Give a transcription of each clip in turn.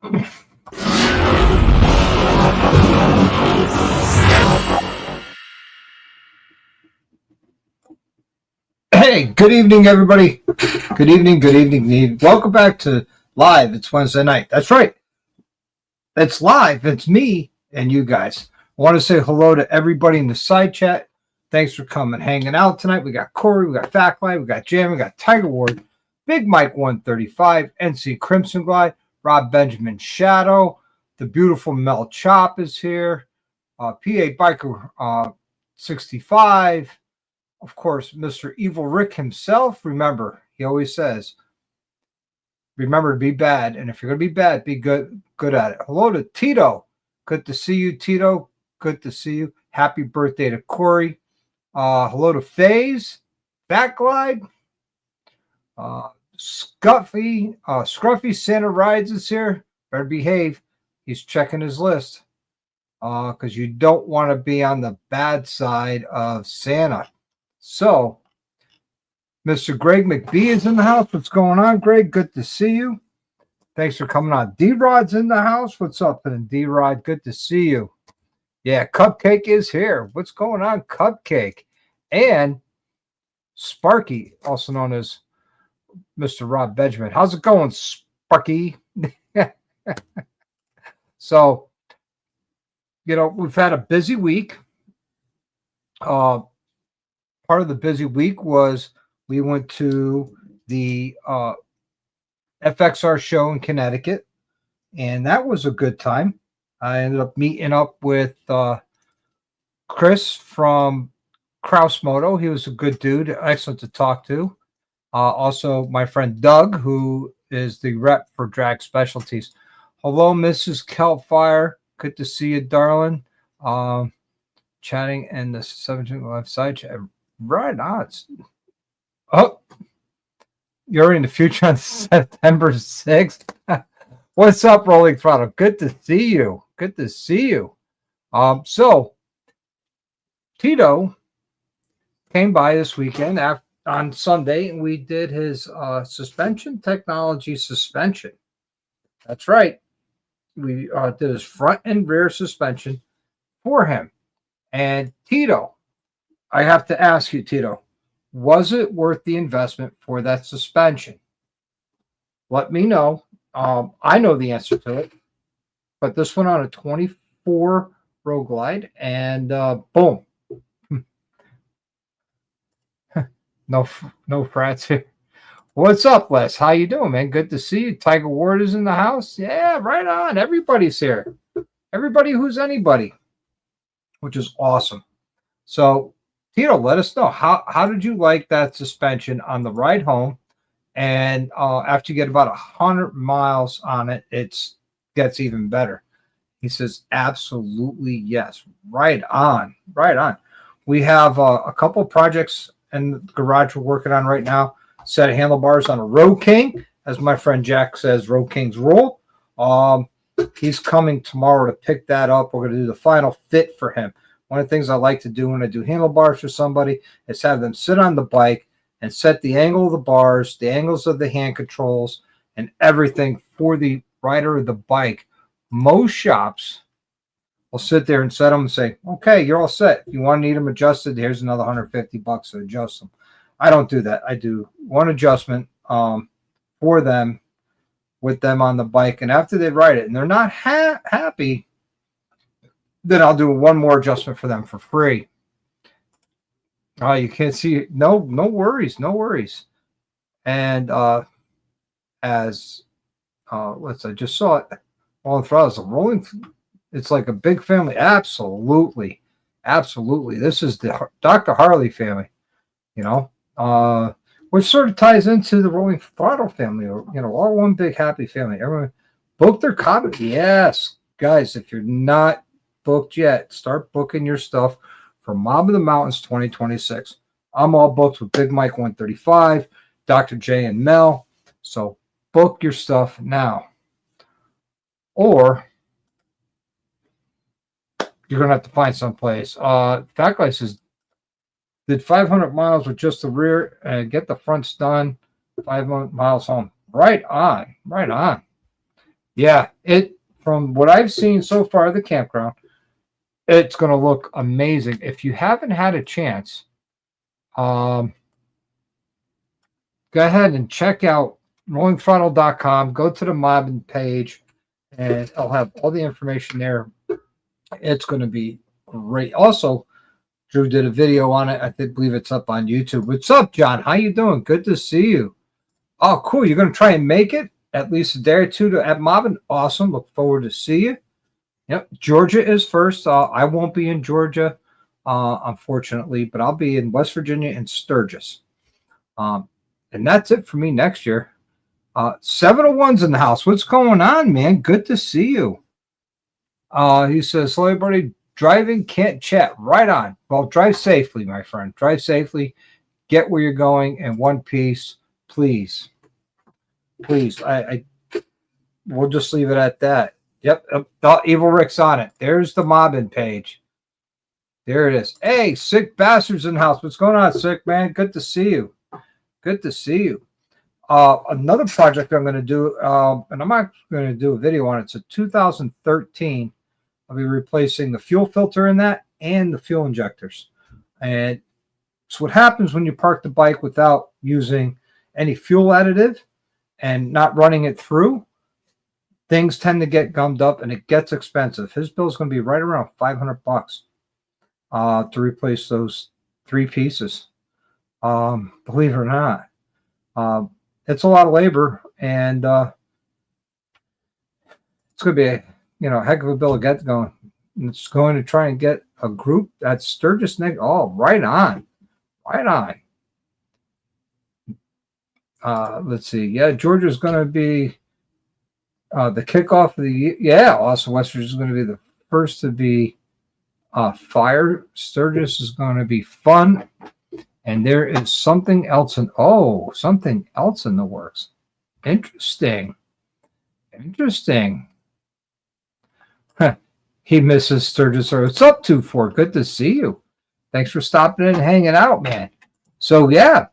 Hey, good evening, everybody. Good evening, good evening. Welcome back to Live. It's Wednesday night. That's right. It's live. It's me and you guys. I want to say hello to everybody in the side chat. Thanks for coming, hanging out tonight. We got Corey, we got Fat Glide, we got Jam, we got Tiger Ward, Big Mike 135, NC Crimson Glide, Rob Benjamin Shadow, the beautiful Mel Chop is here, PA Biker 65. Of course, Mr. Evil Rick himself. Remember, he always says, remember to be bad. And if you're going to be bad, be good at it. Hello to Tito. Good to see you, Tito. Good to see you. Happy birthday to Corey. Hello to FaZe. Backglide. Scruffy Santa Rides is here. Better behave. He's checking his list. Because you don't want to be on the bad side of Santa. So, Mr. Greg McBee is in the house. What's going on, Greg? Good to see you. Thanks for coming on. D-Rod's in the house. What's up, D-Rod? Good to see you. Yeah, Cupcake is here. What's going on, Cupcake? And Sparky, also known as Mr. Rob Benjamin. How's it going, Sparky? So, we've had a busy week. Part of the busy week was we went to the FXR show in Connecticut, and that was a good time. I ended up meeting up with Chris from Kraus Moto. He was a good dude, excellent to talk to. Also, my friend Doug, who is the rep for Drag Specialties. Hello, Mrs. Kelfire. Good to see you, darling. Chatting in the 17th website chat. Right on. Oh, you're in the future on September 6th. What's up, Rolling Throttle? Good to see you. Good to see you. So Tito came by this weekend on Sunday, and we did his suspension technology suspension. That's right. We did his front and rear suspension for him. And Tito, I have to ask you, Tito, was it worth the investment for that suspension? Let me know. I know the answer to it, but this went on a 24 Road Glide, and boom. No frats here. What's up, Les? How you doing, man? Good to see you. Tiger Ward is in the house. Yeah, right on. Everybody's here. Everybody who's anybody, which is awesome. So, Tito, let us know how did you like that suspension on the ride home, and after you get about 100 miles on it, it gets even better. He says, absolutely yes. Right on. We have a couple of projects in the garage we're working on right now. Set of handlebars on a Road King, as my friend Jack says, Road King's roll. He's coming tomorrow to pick that up. We're going to do the final fit for him. One of the things I like to do when I do handlebars for somebody is have them sit on the bike and set the angle of the bars, the angles of the hand controls, and everything for the rider of the bike. Most shops will sit there and set them and say, okay, you're all set. If you want to need them adjusted, here's another $150 to adjust them. I don't do that. I do one adjustment for them with them on the bike, and after they ride it and they're not happy, then I'll do one more adjustment for them for free. You can't see. No worries. And I just saw it. All the throttles rolling. It's like a big family. Absolutely. This is the Dr. Harley family. Which sort of ties into the Rolling Throttle family. All one big happy family. Everyone book their copy. Yes, guys. If you're not booked yet, start booking your stuff for Mob of the Mountains 2026. I'm all booked with Big Mike 135, Dr. J and Mel. So book your stuff now. Or you're going to have to find someplace. Fat Guy says, did 500 miles with just the rear and get the fronts done. 500 miles home. Right on. Yeah, from what I've seen so far, the campground, it's going to look amazing. If you haven't had a chance, go ahead and check out rollingthrottle.com. Go to the mobbing page, and I'll have all the information there. It's going to be great. Also, Drew did a video on it. Believe it's up on YouTube. What's up, John? How you doing? Good to see you. Oh, cool. You're going to try and make it at least a day or two at mobbing. Awesome. Look forward to see you. Yep. Georgia is first. I won't be in Georgia, unfortunately, but I'll be in West Virginia and Sturgis. And that's it for me next year. 701's in the house. What's going on, man? Good to see you. He says, hello, everybody. Driving, can't chat. Right on. Well, drive safely, my friend. Drive safely. Get where you're going in one piece, please. Please. We'll just leave it at that. Yep. Evil Rick's on it. There's the mobbing page. There it is. Hey, Sick Bastards in the house. What's going on, Sick, man? Good to see you. Good to see you. Another project I'm going to do, and I'm not going to do a video on it. It's a 2013. I'll be replacing the fuel filter in that and the fuel injectors. And so what happens when you park the bike without using any fuel additive and not running it through, things tend to get gummed up and it gets expensive. His bill is going to be right around $500 to replace those 3 pieces. Believe it or not, it's a lot of labor, and it's going to be a heck of a bill to get going. It's going to try and get a group at Sturgis next. Oh, right on. Let's see. Yeah, Georgia's going to be the kickoff of the year. Yeah, also West Virginia is going to be the first to be fire. Sturgis is going to be fun. And there is something else in the works. Interesting. Huh. He misses Sturgis. What's up, 2-4? Good to see you. Thanks for stopping in and hanging out, man. So, yeah.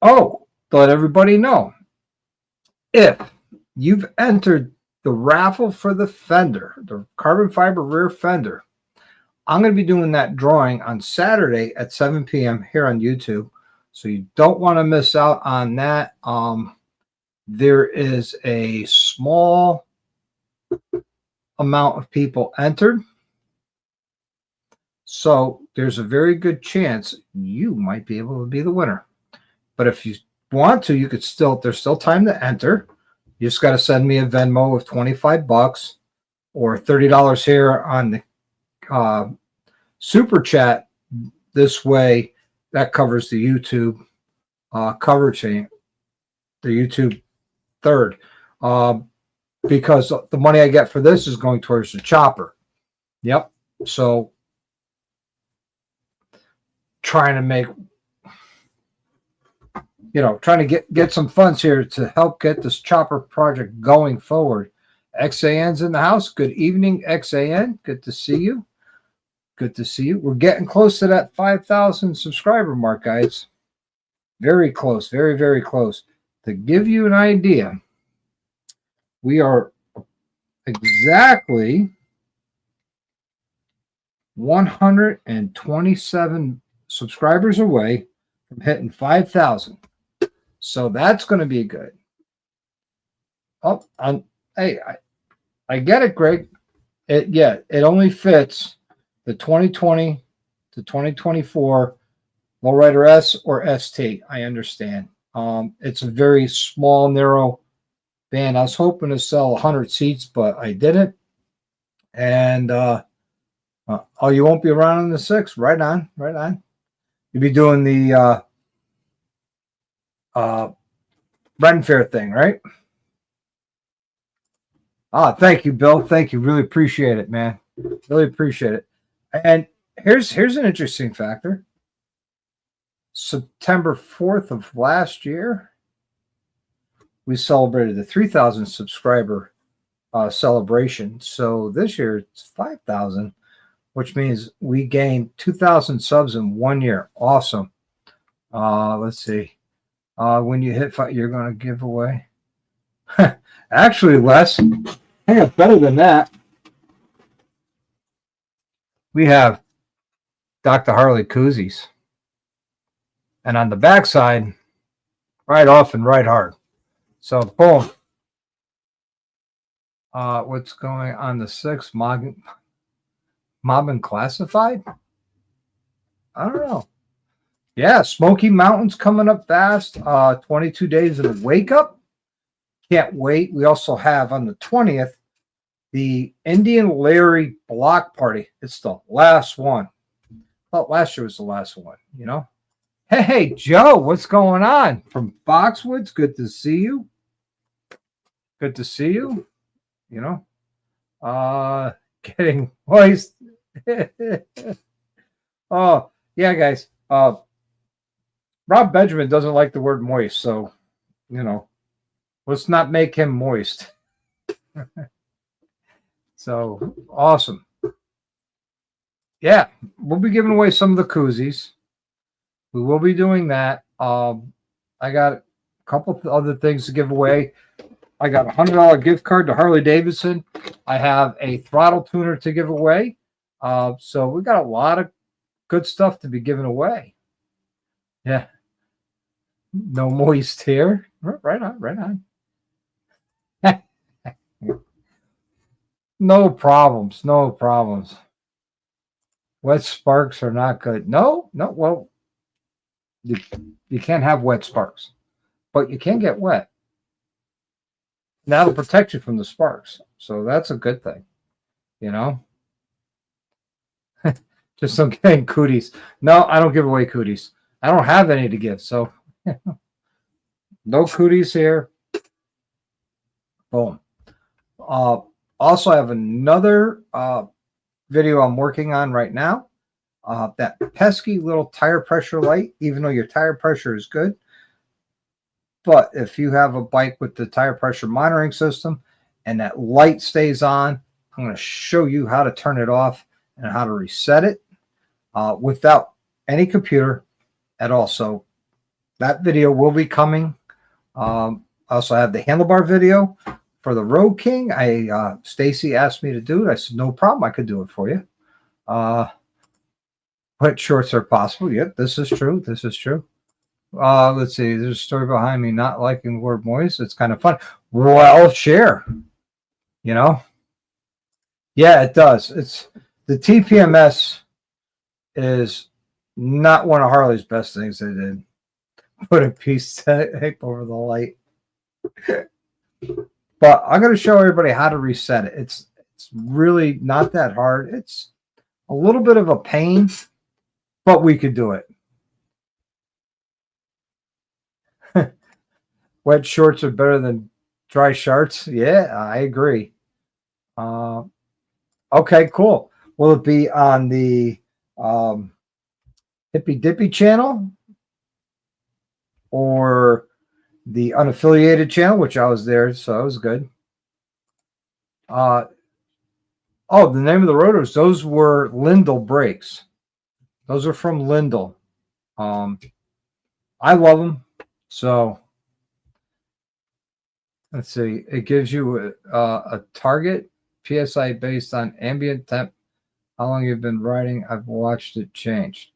Oh, to let everybody know, if you've entered the raffle for the fender, the carbon fiber rear fender, I'm going to be doing that drawing on Saturday at 7 p.m. here on YouTube. So you don't want to miss out on that. There is a small amount of people entered. So there's a very good chance you might be able to be the winner. But if you want to, you could there's still time to enter. You just got to send me a Venmo of $25 or $30 here on the super chat. This way that covers the YouTube coverage, the YouTube third, because the money I get for this is going towards the chopper. Yep. So trying to get some funds here to help get this chopper project going forward. XAN's in the house. Good evening, XAN. Good to see you. Good to see you. We're getting close to that 5,000 subscriber mark, guys. Very close. Very, very close. To give you an idea, we are exactly 127 subscribers away from hitting 5,000. So that's going to be good. Oh, hey, I get it, Greg. It only fits the 2020 to 2024 Lowrider S or ST. I understand. It's a very small, narrow band. I was hoping to sell 100 seats, but I didn't. And you won't be around in the 6th. Right on. You'll be doing the Ren Fair thing, right? Thank you, Bill. Thank you. Really appreciate it, man. Really appreciate it. And here's an interesting factor. September 4th of last year, we celebrated the 3,000 subscriber celebration. So this year it's 5,000, which means we gained 2,000 subs in 1 year. Awesome. Let's see. When you hit 5, you're going to give away. Actually, Les, I got better than that. We have Dr.Harley koozies. And on the backside, right off and right hard. So, boom. What's going on the 6th? Mobbin Classified? I don't know. Yeah, Smoky Mountains coming up fast. 22 days of Wake Up. Can't wait. We also have on the 20th, the Indian Larry Block Party. It's the last one. I thought last year was the last one, you know? Hey, Joe, what's going on? From Foxwoods, good to see you. Good to see you. You know, getting moist. Oh, yeah, guys. Rob Benjamin doesn't like the word moist, so, you know, let's not make him moist. So, awesome. Yeah, we'll be giving away some of the koozies. We will be doing that. I got a couple of other things to give away. I got a $100 gift card to Harley Davidson. I have a throttle tuner to give away. So we got a lot of good stuff to be giving away. Yeah. No moist here. Right on, right on. No problems, no problems. Wet sparks are not good. No, well, you can't have wet sparks, but you can get wet. That'll protect you from the sparks. So that's a good thing, you know? Just don't get cooties. No, I don't give away cooties. I don't have any to give, so no cooties here. Boom. Also, I have another video I'm working on right now. That pesky little tire pressure light, even though your tire pressure is good. But if you have a bike with the tire pressure monitoring system and that light stays on, I'm going to show you how to turn it off and how to reset it without any computer at all. So that video will be coming. I also have the handlebar video for the Road King. Stacy asked me to do it. I said, no problem. I could do it for you. Wet shorts are possible. Yep, this is true. This is true. Let's see. There's a story behind me not liking the word moist. It's kind of fun. Well, share. You know? Yeah, it does. It's the TPMS is not one of Harley's best things they did. Put a piece tape over the light. But I'm going to show everybody how to reset it. It's really not that hard. It's a little bit of a pain, but we could do it. Wet shorts are better than dry shirts. Yeah, I agree. Okay, cool. Will it be on the Hippy Dippy channel or the unaffiliated channel, which I was there, so that was good. Oh, the name of the rotors, those were Lindell brakes. Those are from Lindell. I love them. So let's see. It gives you a target PSI based on ambient temp. How long you've been riding? I've watched it change.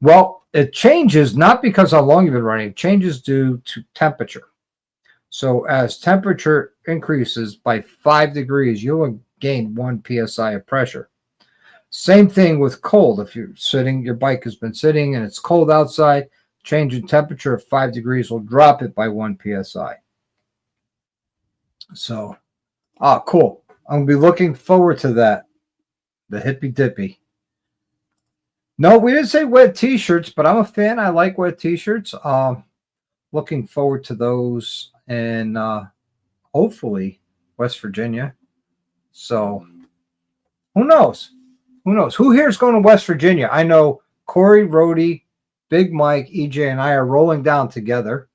Well, it changes not because how long you've been riding. It changes due to temperature. So as temperature increases by 5 degrees, you'll gain 1 PSI of pressure. Same thing with cold. If you're sitting, your bike has been sitting and it's cold outside, change in temperature of 5 degrees will drop it by 1 PSI. So, cool. I'm going to be looking forward to that. The Hippy Dippy. No, we didn't say wet t-shirts, but I'm a fan. I like wet t-shirts. Looking forward to those in hopefully West Virginia. So who knows? Who knows? Who here is going to West Virginia? I know Corey, Rhodey, Big Mike, EJ, and I are rolling down together,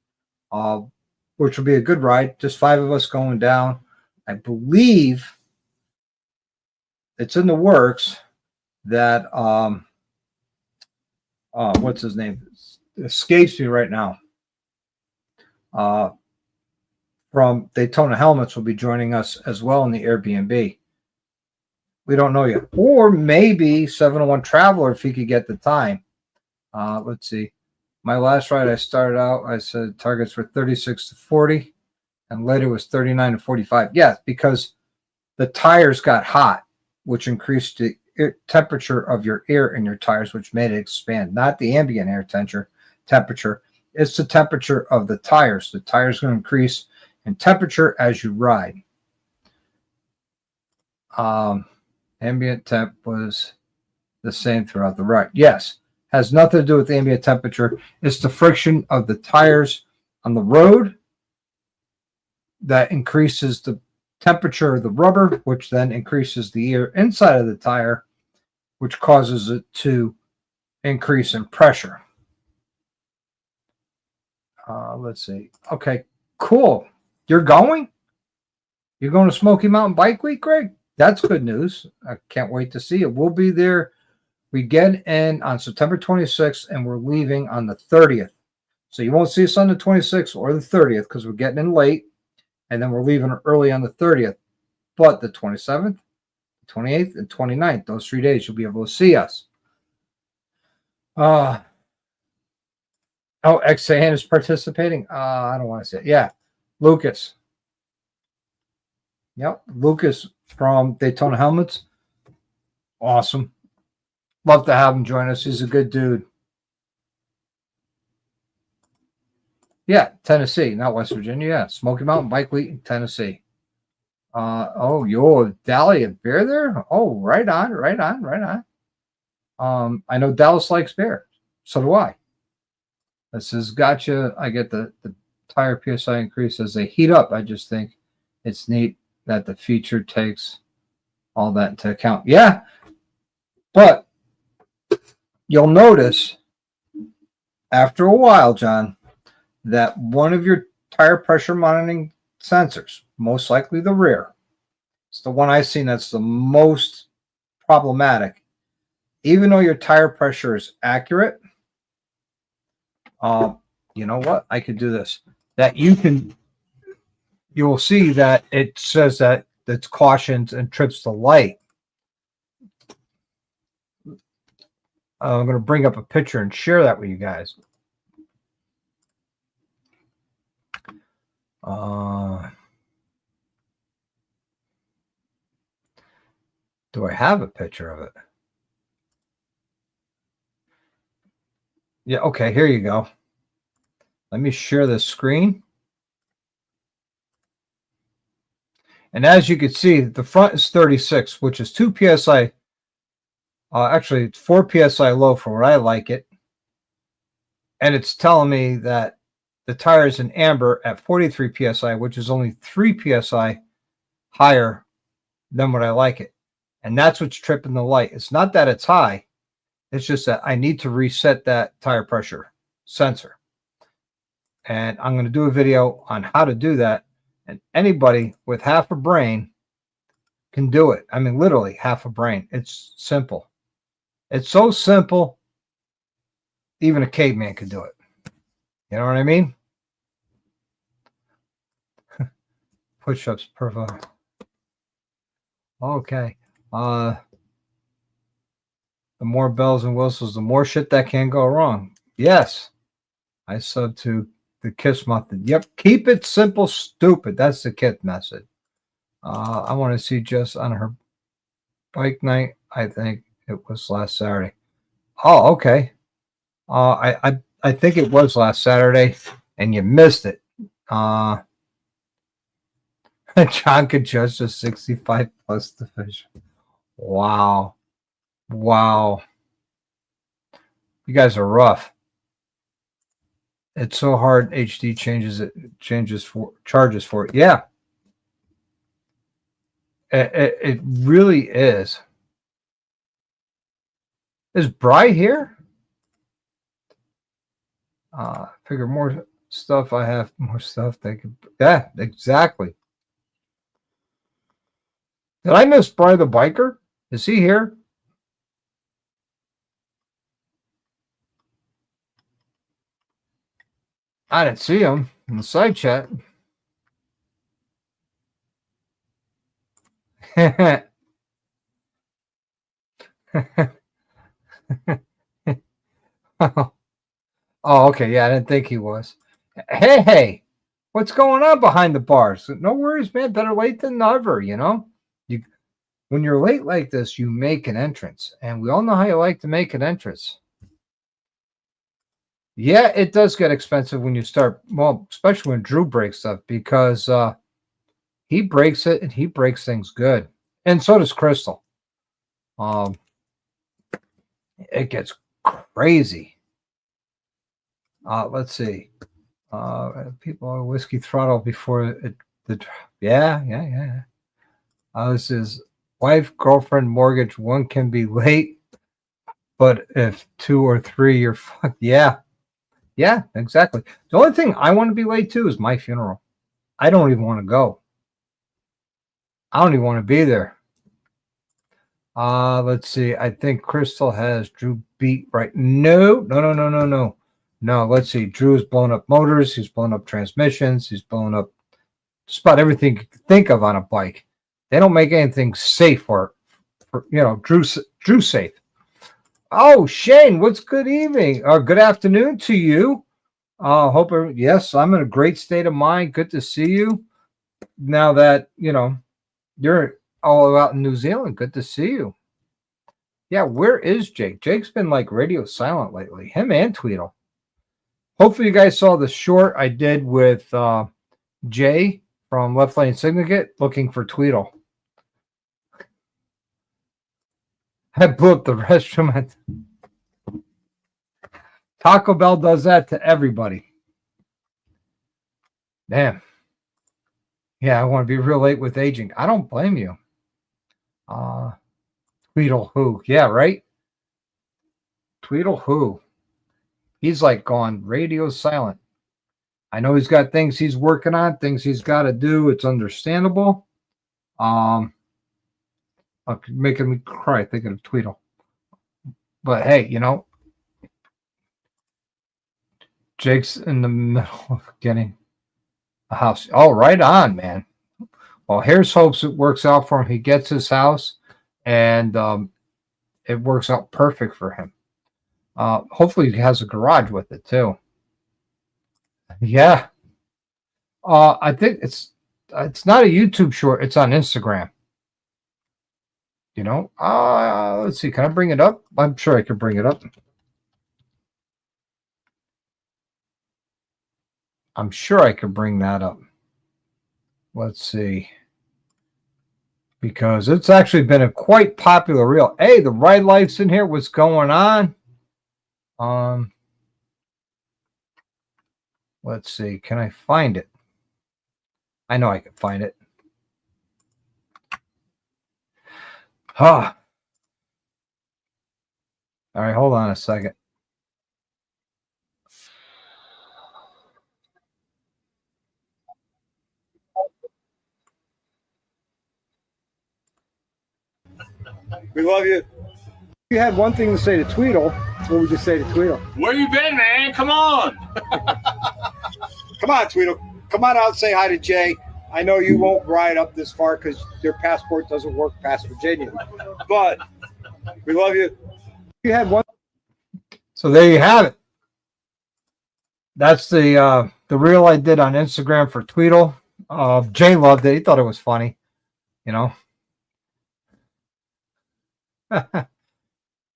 which will be a good ride. Just 5 of us going down. I believe it's in the works that what's his name? It escapes me right now. from Daytona Helmets will be joining us as well in the Airbnb. We don't know yet. Or maybe 701 Traveler if he could get the time. Let's see. My last ride, I started out, I said targets were 36 to 40, and later was 39 to 45. Yes, because the tires got hot, which increased the temperature of your air in your tires, which made it expand. Not the ambient air temperature. It's the temperature of the tires. The tires going to increase in temperature as you ride. Ambient temp was the same throughout the ride. Yes, has nothing to do with ambient temperature. It's the friction of the tires on the road that increases the temperature of the rubber, which then increases the air inside of the tire, which causes it to increase in pressure. Let's see. Okay, cool. You're going? You're going to Smoky Mountain Bike Week, Greg? That's good news. I can't wait to see it. We'll be there. We get in on September 26th, and we're leaving on the 30th. So you won't see us on the 26th or the 30th because we're getting in late, and then we're leaving early on the 30th. But the 27th, 28th, and 29th, those 3 days, you'll be able to see us. Oh, XAN is participating? I don't want to say it. Yeah, Lucas. Yep, Lucas from Daytona Helmets. Awesome. Love to have him join us. He's a good dude. Yeah, Tennessee, not West Virginia. Yeah, Smoky Mountain Bike Week in Tennessee. Yo, Dahlia bear there? Oh, right on, right on, right on. I know Dallas likes bear. So do I. This is gotcha. I get the tire PSI increase as they heat up. I just think it's neat that the feature takes all that into account. Yeah, but you'll notice after a while, John, that one of your tire pressure monitoring sensors, most likely the rear, it's the one I've seen that's the most problematic. Even though your tire pressure is accurate, you know what? I could do this. That you will see that it says that it's cautions and trips the light. I'm going to bring up a picture and share that with you guys. Do I have a picture of it? Yeah, okay, here you go. Let me share this screen. And as you can see, the front is 36, which is 2 PSI. Actually, it's 4 PSI low for what I like it. And it's telling me that the tire is in amber at 43 PSI, which is only 3 PSI higher than what I like it. And that's what's tripping the light. It's not that it's high. It's just that I need to reset that tire pressure sensor. And I'm going to do a video on how to do that. And anybody with half a brain can do it. I mean, literally half a brain. It's simple. It's so simple, even a caveman could do it. You know what I mean? Push-ups per vote. Okay. The more bells and whistles, the more shit that can go wrong. Yes. I sub to the KISS method. Yep. Keep it simple, stupid. That's the KISS method. I want to see Jess on her bike night. I think it was last Saturday. Oh, okay. I think it was last Saturday, and you missed it. John could judge the 65 plus division. Wow. Wow. You guys are rough. It's so hard. HD charges for it. Yeah. It really is. Is Bry here? Figure more stuff. I have more stuff they could. Yeah, exactly. Did I miss Bry the biker? Is he here? I didn't see him in the side chat. Oh, okay. Yeah, I didn't think he was. Hey, what's going on behind the bars? No worries, man. Better late than never, you know? You When you're late like this, you make an entrance. And we all know how you like to make an entrance. Yeah, it does get expensive when you start, well, especially when Drew breaks stuff because he breaks it and he breaks things good. And so does Crystal. Um, it gets crazy. Let's see. People are whiskey throttle before it. Yeah. This is wife, girlfriend, mortgage. One can be late, but if two or three, you're fucked. Yeah, exactly. The only thing I want to be late to is my funeral. I don't even want to go. I don't even want to be there. Let's see. I think Crystal has Drew beat right. No. No, let's see. Drew has blown up motors. He's blown up transmissions. He's blown up just about everything you can think of on a bike. They don't make anything safe for Drew safe. Oh, Shane, what's good evening? Good afternoon to you. Yes, I'm in a great state of mind. Good to see you. Now that, you're all out in New Zealand. Good to see you. Yeah, where is Jake? Jake's been like radio silent lately. Him and Tweedle. Hopefully you guys saw the short I did with Jay from Left Lane Syndicate looking for Tweedle. I blew up the restroom. Taco Bell does that to everybody. Damn. Yeah, I want to be real late with aging. I don't blame you. Tweedle who? Yeah, right? Tweedle who? He's like gone radio silent. I know he's got things he's working on, things he's got to do. It's understandable. Making me cry thinking of Tweedle. But hey, Jake's in the middle of getting a house. Oh, right on, man. Well, here's hopes it works out for him. He gets his house, and it works out perfect for him. Hopefully, he has a garage with it too. Yeah. I think it's not a YouTube short. It's on Instagram. Let's see. Can I bring it up? I'm sure I can bring it up. I'm sure I could bring that up. Let's see. Because it's actually been a quite popular reel. Hey, the Ride Life's in here. What's going on? Let's see. Can I find it? I know I can find it. All right, hold on a second. We love you. If you had one thing to say to Tweedle, what would you say to Tweedle? Where you been, man? Come on. Come on, Tweedle. Come on out and say hi to Jay. I know you won't ride up this far because your passport doesn't work past Virginia. But we love you. You had one. So there you have it. That's the reel I did on Instagram for Tweedle. Jay loved it. He thought it was funny.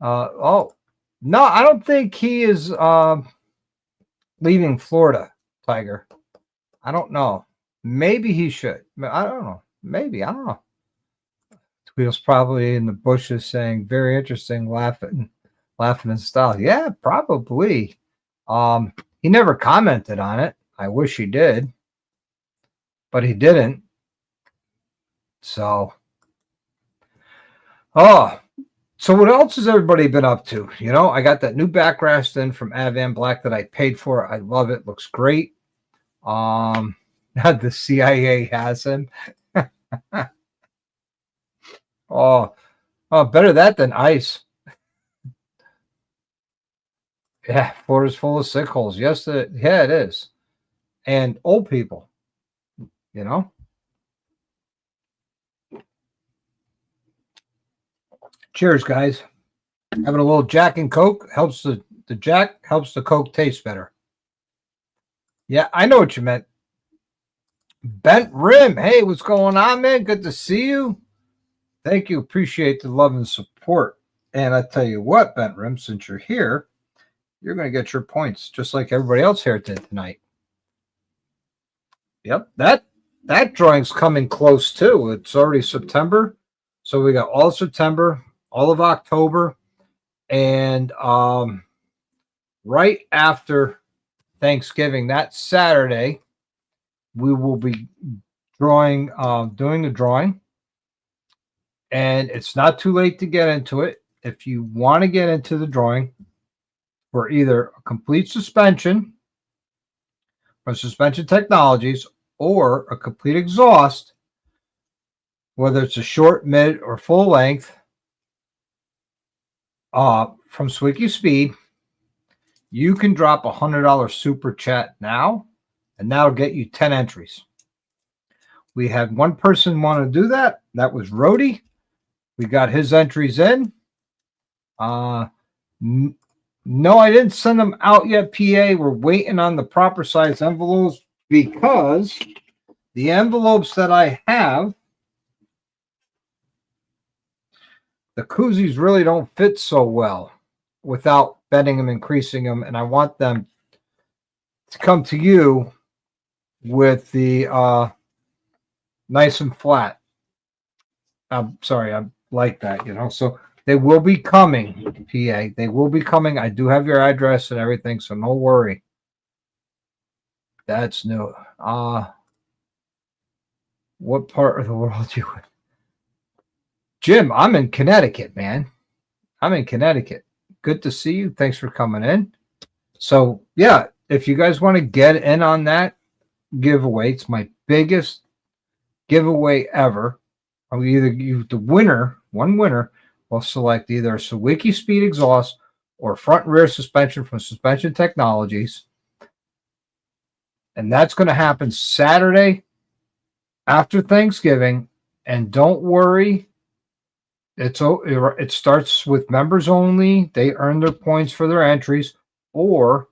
Oh no, I don't think he is leaving Florida, Tiger. I don't know. Maybe he should. I don't know. Maybe. I don't know. Tweedle's probably in the bushes saying, very interesting, laughing in style. Yeah, probably. He never commented on it. I wish he did. But he didn't. So. So what else has everybody been up to? I got that new backrest in from Avan Black that I paid for. I love it. Looks great. The CIA has him. Oh, better that than ice. Yeah, Florida's full of sickholes. Yes, it is. And old people, Cheers, guys. Having a little Jack and Coke helps the Jack helps the Coke taste better. Yeah, I know what you meant. Bent Rim. Hey, what's going on, man? Good to see you. Thank you. Appreciate the love and support. And I tell you what, Bent Rim, since you're here, you're going to get your points just like everybody else here did tonight. Yep, that drawing's coming close too. It's already September. So we got all of September, all of October, and right after Thanksgiving, that Saturday, we will be doing the drawing. And it's not too late to get into it. If you want to get into the drawing for either a complete suspension from Suspension Technologies or a complete exhaust, whether it's a short, mid, or full length, from Sawicki Speed, you can drop a $100 super chat now, and that'll get you 10 entries. We had one person want to do that. That was Rody. We got his entries in. No, I didn't send them out yet, PA. We're waiting on the proper size envelopes because the envelopes that I have, the koozies really don't fit so well without bending them, increasing them, and I want them to come to you with the nice and flat. I'm sorry, I like that, you know. So they will be coming, PA. They will be coming. I do have your address and everything, so no worry. That's new. What part of the world you in? Jim, I'm in Connecticut, man. I'm in Connecticut. Good to see you. Thanks for coming in. So, yeah, if you guys want to get in on that giveaway, it's my biggest giveaway ever. I'll either you the winner, one winner, will select either a Sawicki Speed Exhaust or front and rear suspension from Suspension Technologies. And that's going to happen Saturday after Thanksgiving. And don't worry, it starts with members only. They earn their points for their entries. Or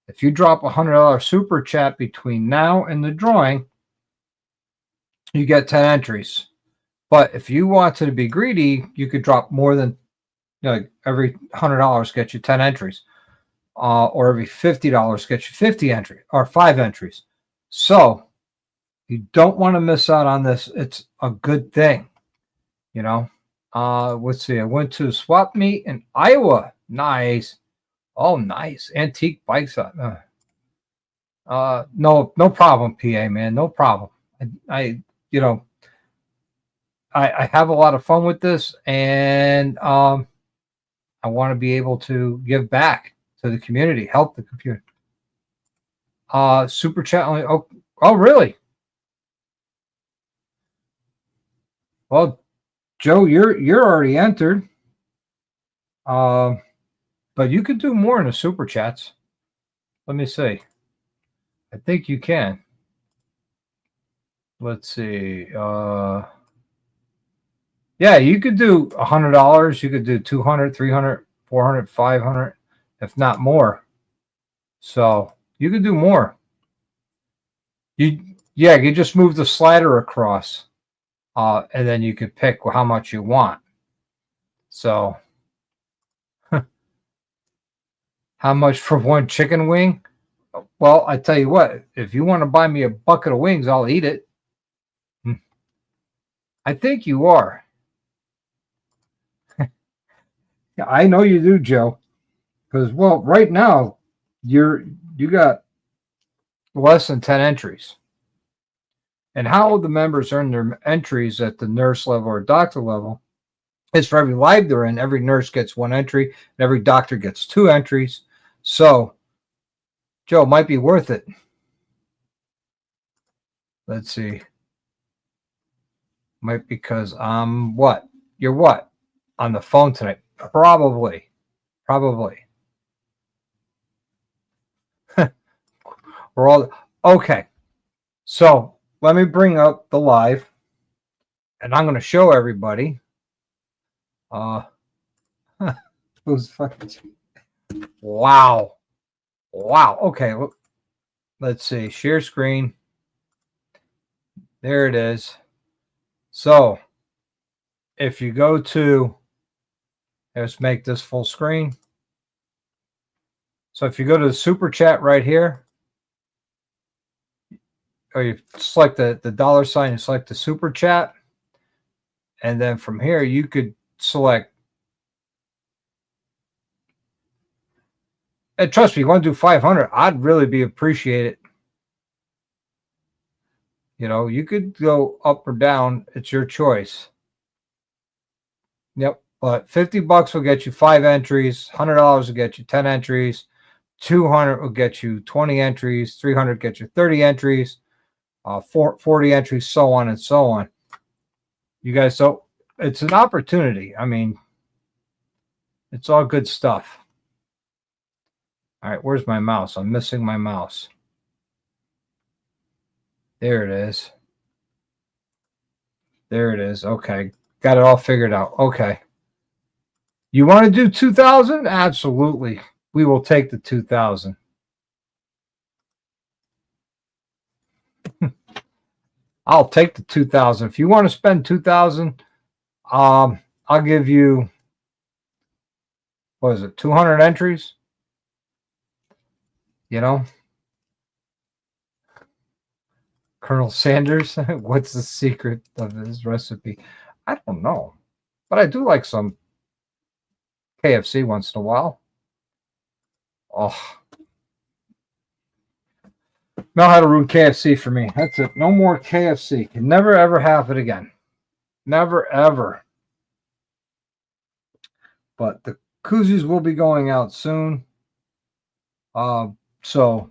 if you drop a $100 super chat between now and the drawing, you get 10 entries. But if you wanted to be greedy, you could drop more than, you know, like every $100 gets you 10 entries, or every $50 gets you 50 entries or 5 entries. So you don't want to miss out on this. It's a good thing, you know. Let's see. I went to a swap meet in Iowa. Nice. Oh, nice. Antique bikes. No problem, PA, man. No problem. I you know, I have a lot of fun with this, and I want to be able to give back to the community, help the community. Super chat only. Oh, really? Well, Joe, you're already entered. But you could do more in the super chats. Let me see. I think you can. Let's see. Yeah, you could do $100. You could do 200, 300, 400, 500, if not more. So you could do more. You just move the slider across, and then you could pick how much you want. So, how much for one chicken wing? Well, I tell you what, if you want to buy me a bucket of wings, I'll eat it. I think you are. Yeah, I know you do, Joe. Because, well, right now you got less than 10 entries. And how the members earn their entries at the nurse level or doctor level is for every live they're in, every nurse gets 1 entry, and every doctor gets 2 entries. So, Joe, might be worth it. Let's see. Might because what? You're what? On the phone tonight? Probably. We're all okay. So let me bring up the live, and I'm going to show everybody. Who's fucking? Wow. Wow. Okay. Let's see. Share screen. There it is. So if you go to, let's make this full screen. So if you go to the super chat right here, or you select the dollar sign and select the super chat, and then from here you could select. And trust me, you want to do 500, I'd really be appreciated. You know, you could go up or down. It's your choice. Yep. But $50 will get you 5 entries. $100 will get you 10 entries. 200 will get you 20 entries. 300 get you 30 entries. 40 entries, so on and so on. You guys, so it's an opportunity. I mean, it's all good stuff. All right, where's my mouse? I'm missing my mouse. There it is. There it is. Okay. Got it all figured out. Okay. You want to do 2,000? Absolutely. We will take the 2,000. I'll take the 2,000. If you want to spend 2,000, I'll give you, what is it, 200 entries? You know? Colonel Sanders, what's the secret of his recipe? I don't know. But I do like some KFC once in a while. Oh. Know how to ruin KFC for me. That's it. No more KFC. Can never, ever have it again. Never, ever. But the koozies will be going out soon. So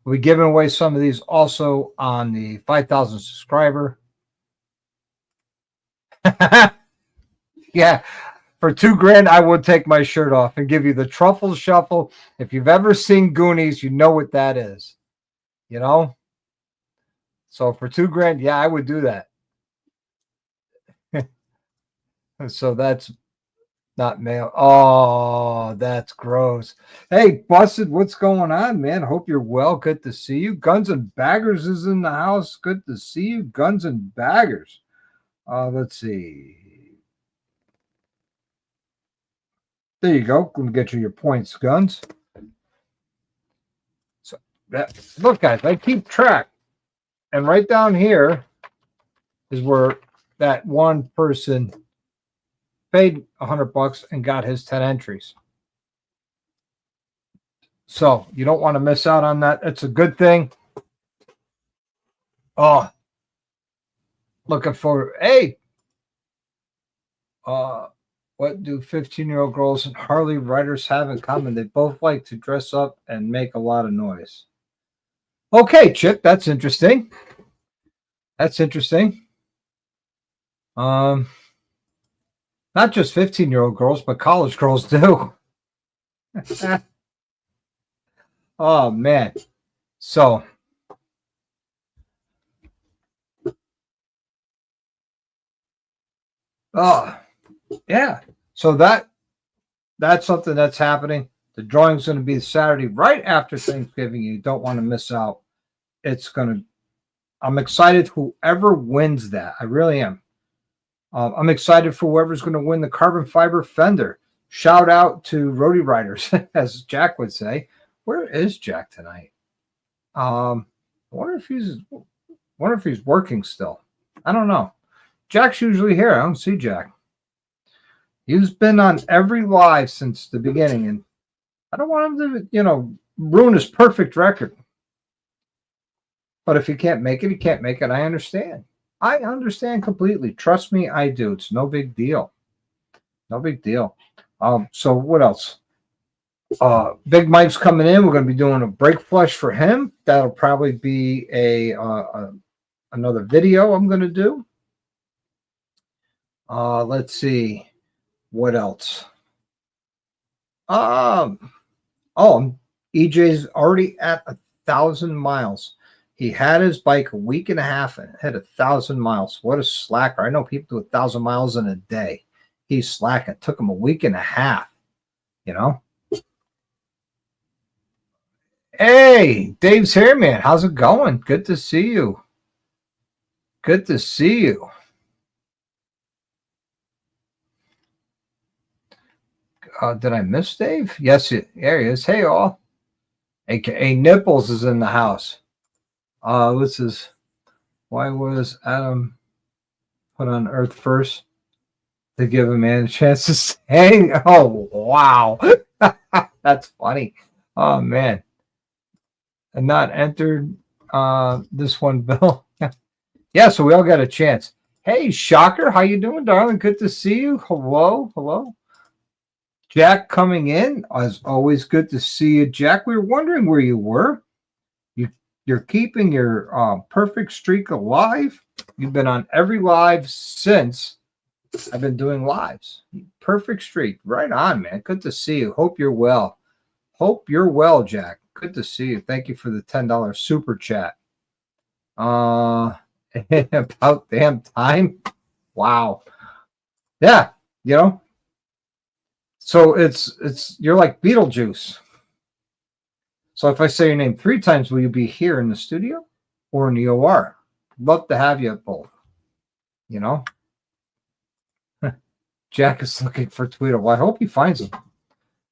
we'll be giving away some of these also on the 5,000 subscriber. Yeah. For $2,000, I would take my shirt off and give you the truffle shuffle. If you've ever seen Goonies, you know what that is. You know? So for $2,000, yeah, I would do that. So that's not male. Oh, that's gross. Hey, Busted, what's going on, man? Hope you're well. Good to see you. Guns and Baggers is in the house. Good to see you. Guns and Baggers. Let's see. There you go. Let me get you your points, Guns. So look, guys, I keep track. And right down here is where that one person paid $100 and got his 10 entries. So you don't want to miss out on that. It's a good thing. Oh, looking forward. Hey, what do 15-year-old girls and Harley riders have in common? They both like to dress up and make a lot of noise. Okay, Chip, that's interesting. That's interesting. Not just 15-year-old girls, but college girls too. Oh, man. So, yeah. So that's something that's happening. The drawing's going to be Saturday right after Thanksgiving. You don't want to miss out. I'm excited whoever wins that. I really am. I'm excited for whoever's going to win the carbon fiber fender. Shout out to Roadie Riders, as Jack would say. Where is Jack tonight? I wonder if he's working still. I don't know. Jack's usually here. I don't see Jack. He's been on every live since the beginning, and I don't want him to, ruin his perfect record. But if he can't make it, he can't make it. I understand. I understand completely. Trust me, I do. It's no big deal. No big deal. So what else? Big Mike's coming in. We're going to be doing a brake flush for him. That'll probably be another video I'm going to do. Let's see. What else? EJ's already at 1,000 miles. He had his bike a week and a half and had 1,000 miles. What a slacker. I know people do 1,000 miles in a day. he's slacking. It took him a week and a half, you know. Hey, Dave's here, man. How's it going? Good to see you. Good to see you. Did I miss Dave? Yes, there he is. Hey, all. AKA Nipples is in the house. This is why was Adam put on Earth first to give a man a chance to sing? Oh, wow. That's funny. Oh, man. And not entered this one, Bill. Yeah, so we all got a chance. Hey, Shocker, how you doing, darling? Good to see you. Hello, hello. Jack coming in. As always, good to see you, Jack. We were wondering where you were. You're keeping your perfect streak alive. You've been on every live since I've been doing lives. Perfect streak. Right on, man. Good to see you. Hope you're well. Hope you're well, Jack. Good to see you. Thank you for the $10 super chat. About damn time. Wow. Yeah, you know. So it's you're like Beetlejuice. So if I say your name 3 times, will you be here in the studio or in the OR? Love to have you at both. You know. Jack is looking for Tweedle. Well, I hope he finds him.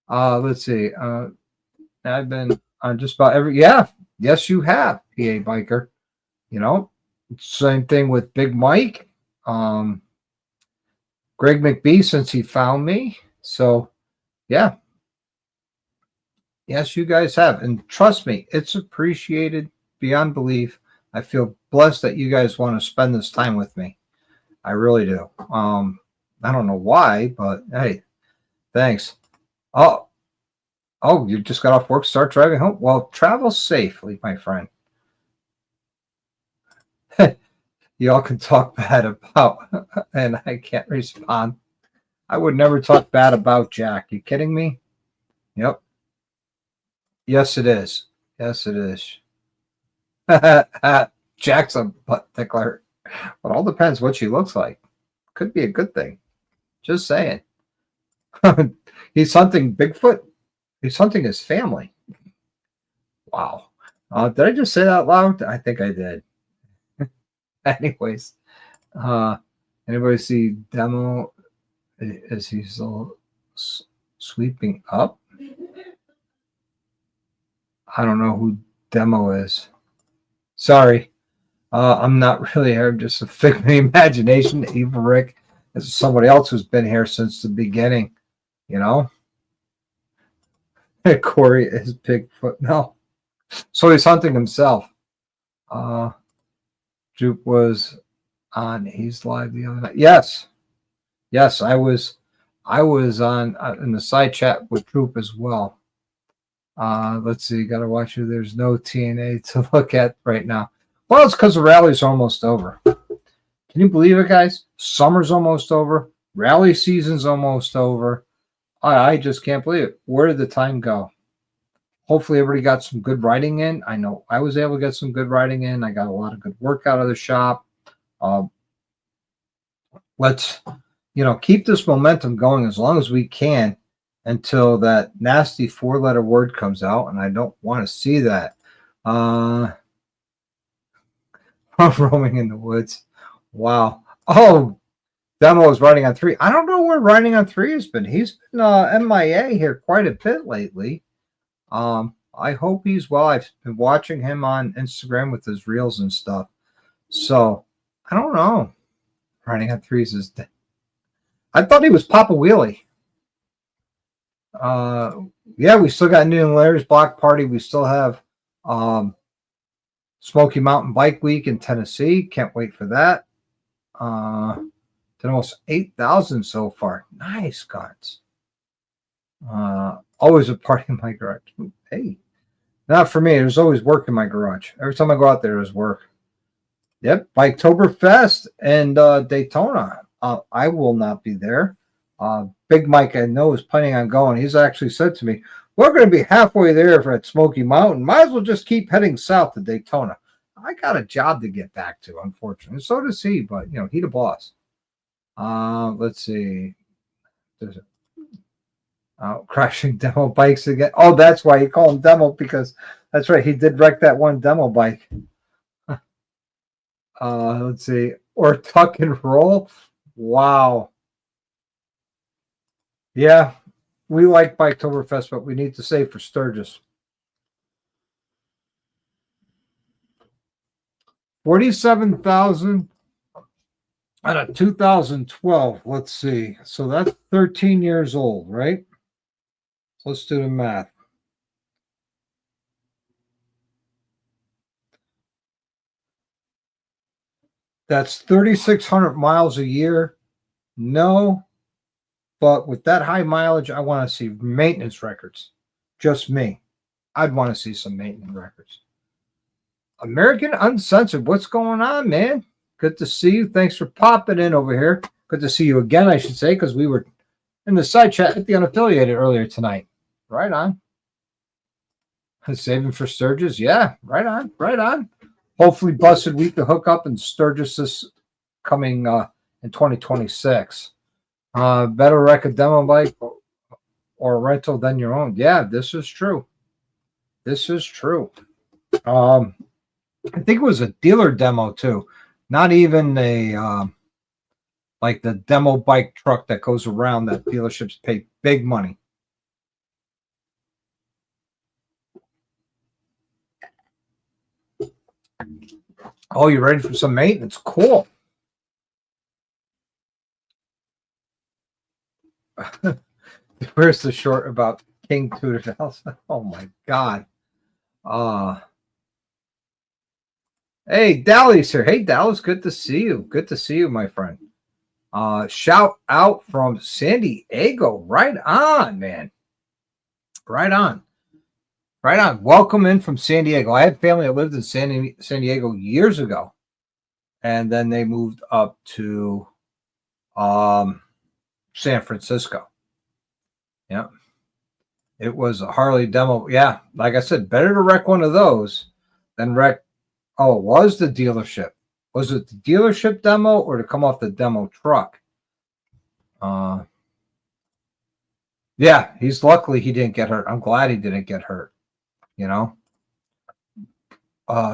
Let's see. I've been on just about every. Yeah, yes, you have, PA Biker. You know, same thing with Big Mike. Greg McBee, since he found me. So, yeah. Yes, you guys have. And trust me, it's appreciated beyond belief. I feel blessed that you guys want to spend this time with me. I really do. I don't know why, but hey, thanks. Oh, you just got off work, start driving home? Well, travel safely, my friend. Y'all can talk bad about, and I can't respond. I would never talk bad about Jack. You kidding me? Yep. Yes, it is. Yes, it is. Jack's a butt tickler. But all depends what she looks like. Could be a good thing. Just saying. He's hunting Bigfoot. He's hunting his family. Wow. Did I just say that out loud? I think I did. Anyways, anybody see Demo? Is he still sweeping up? I don't know who Demo is. Sorry. I'm not really here. I'm just a figment of imagination. Evil Rick is somebody else who's been here since the beginning. You know? Corey is Bigfoot. No. So he's hunting himself. Jupe was on He's Live the other night. Yes. Yes, I was on in the side chat with Droop as well. Let's see, gotta watch you. There's no TNA to look at right now. Well, it's because the rally's almost over. Can you believe it, guys? Summer's almost over. Rally season's almost over. I just can't believe it. Where did the time go? Hopefully everybody got some good writing in. I know I was able to get some good writing in. I got a lot of good work out of the shop. Let's, keep this momentum going as long as we can until that nasty 4-letter word comes out, and I don't want to see that. Roaming in the woods. Wow. Oh, Demo is riding on 3. I don't know where riding on 3 has been. He's been MIA here quite a bit lately. I hope he's well. I've been watching him on Instagram with his reels and stuff. So, I don't know. Riding on 3s is dead. I thought he was Papa Wheelie. Yeah, we still got New and Larry's Block Party. We still have Smoky Mountain Bike Week in Tennessee. Can't wait for that. Did almost 8,000 so far. Nice, guys. Always a party in my garage. Hey, not for me. There's always work in my garage. Every time I go out there, there's work. Yep, Biketoberfest and Daytona. I will not be there. Big Mike, I know, is planning on going. He's actually said to me, we're going to be halfway there at Smoky Mountain. Might as well just keep heading south to Daytona. I got a job to get back to, unfortunately. So does he, but, he the boss. Let's see. there's crashing demo bikes again. Oh, that's why you call them demo, because that's right. He did wreck that one demo bike. Let's see. Or tuck and roll. Wow. Yeah, we like Biketoberfest, but we need to save for Sturgis. 47,000 out of 2012. Let's see. So that's 13 years old, right? So let's do the math. That's 3,600 miles a year. No, but with that high mileage, I want to see maintenance records. Just me. I'd want to see some maintenance records. American Uncensored, what's going on, man? Good to see you. Thanks for popping in over here. Good to see you again, I should say, because we were in the side chat at the Unaffiliated earlier tonight. Right on. Saving for Sturgis. Yeah, right on. Right on. Hopefully, Busted Week to hook up in Sturgis this coming in 2026. Better wreck a demo bike or a rental than your own. Yeah, this is true. This is true. I think it was a dealer demo too, not even a like the demo bike truck that goes around that dealerships pay big money. Oh, you ready for some maintenance? Cool. Where's the short about King Tutored House? Oh my God. Hey, Dallas here. Hey, Dallas, good to see you. Good to see you, my friend. Shout out from San Diego. Right on, man. Right on. Right on. Welcome in from San Diego. I had family that lived in San Diego years ago, and then they moved up to San Francisco. Yeah. It was a Harley demo. Yeah, like I said, better to wreck one of those than wreck. Oh, it was the dealership. Was it the dealership demo or to come off the demo truck? Yeah, he's luckily he didn't get hurt. I'm glad he didn't get hurt. You know,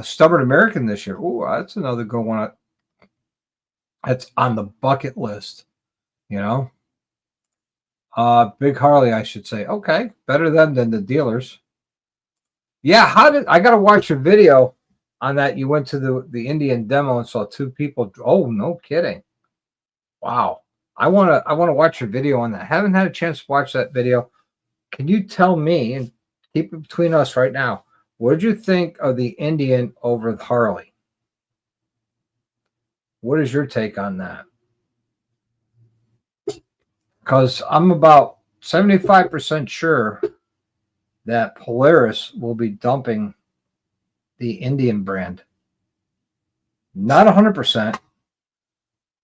Stubborn American this year. Oh, that's another good one. That's on the bucket list. You know, Big Harley, I should say. Okay, better than the dealers. Yeah, how did I got to watch your video on that? You went to the Indian demo and saw two people. Oh, no kidding! Wow, I want to watch your video on that. Haven't had a chance to watch that video. Can you tell me, and keep it between us right now, what did you think of the Indian over the Harley? What is your take on that? Because I'm about 75% sure that Polaris will be dumping the Indian brand. Not 100%,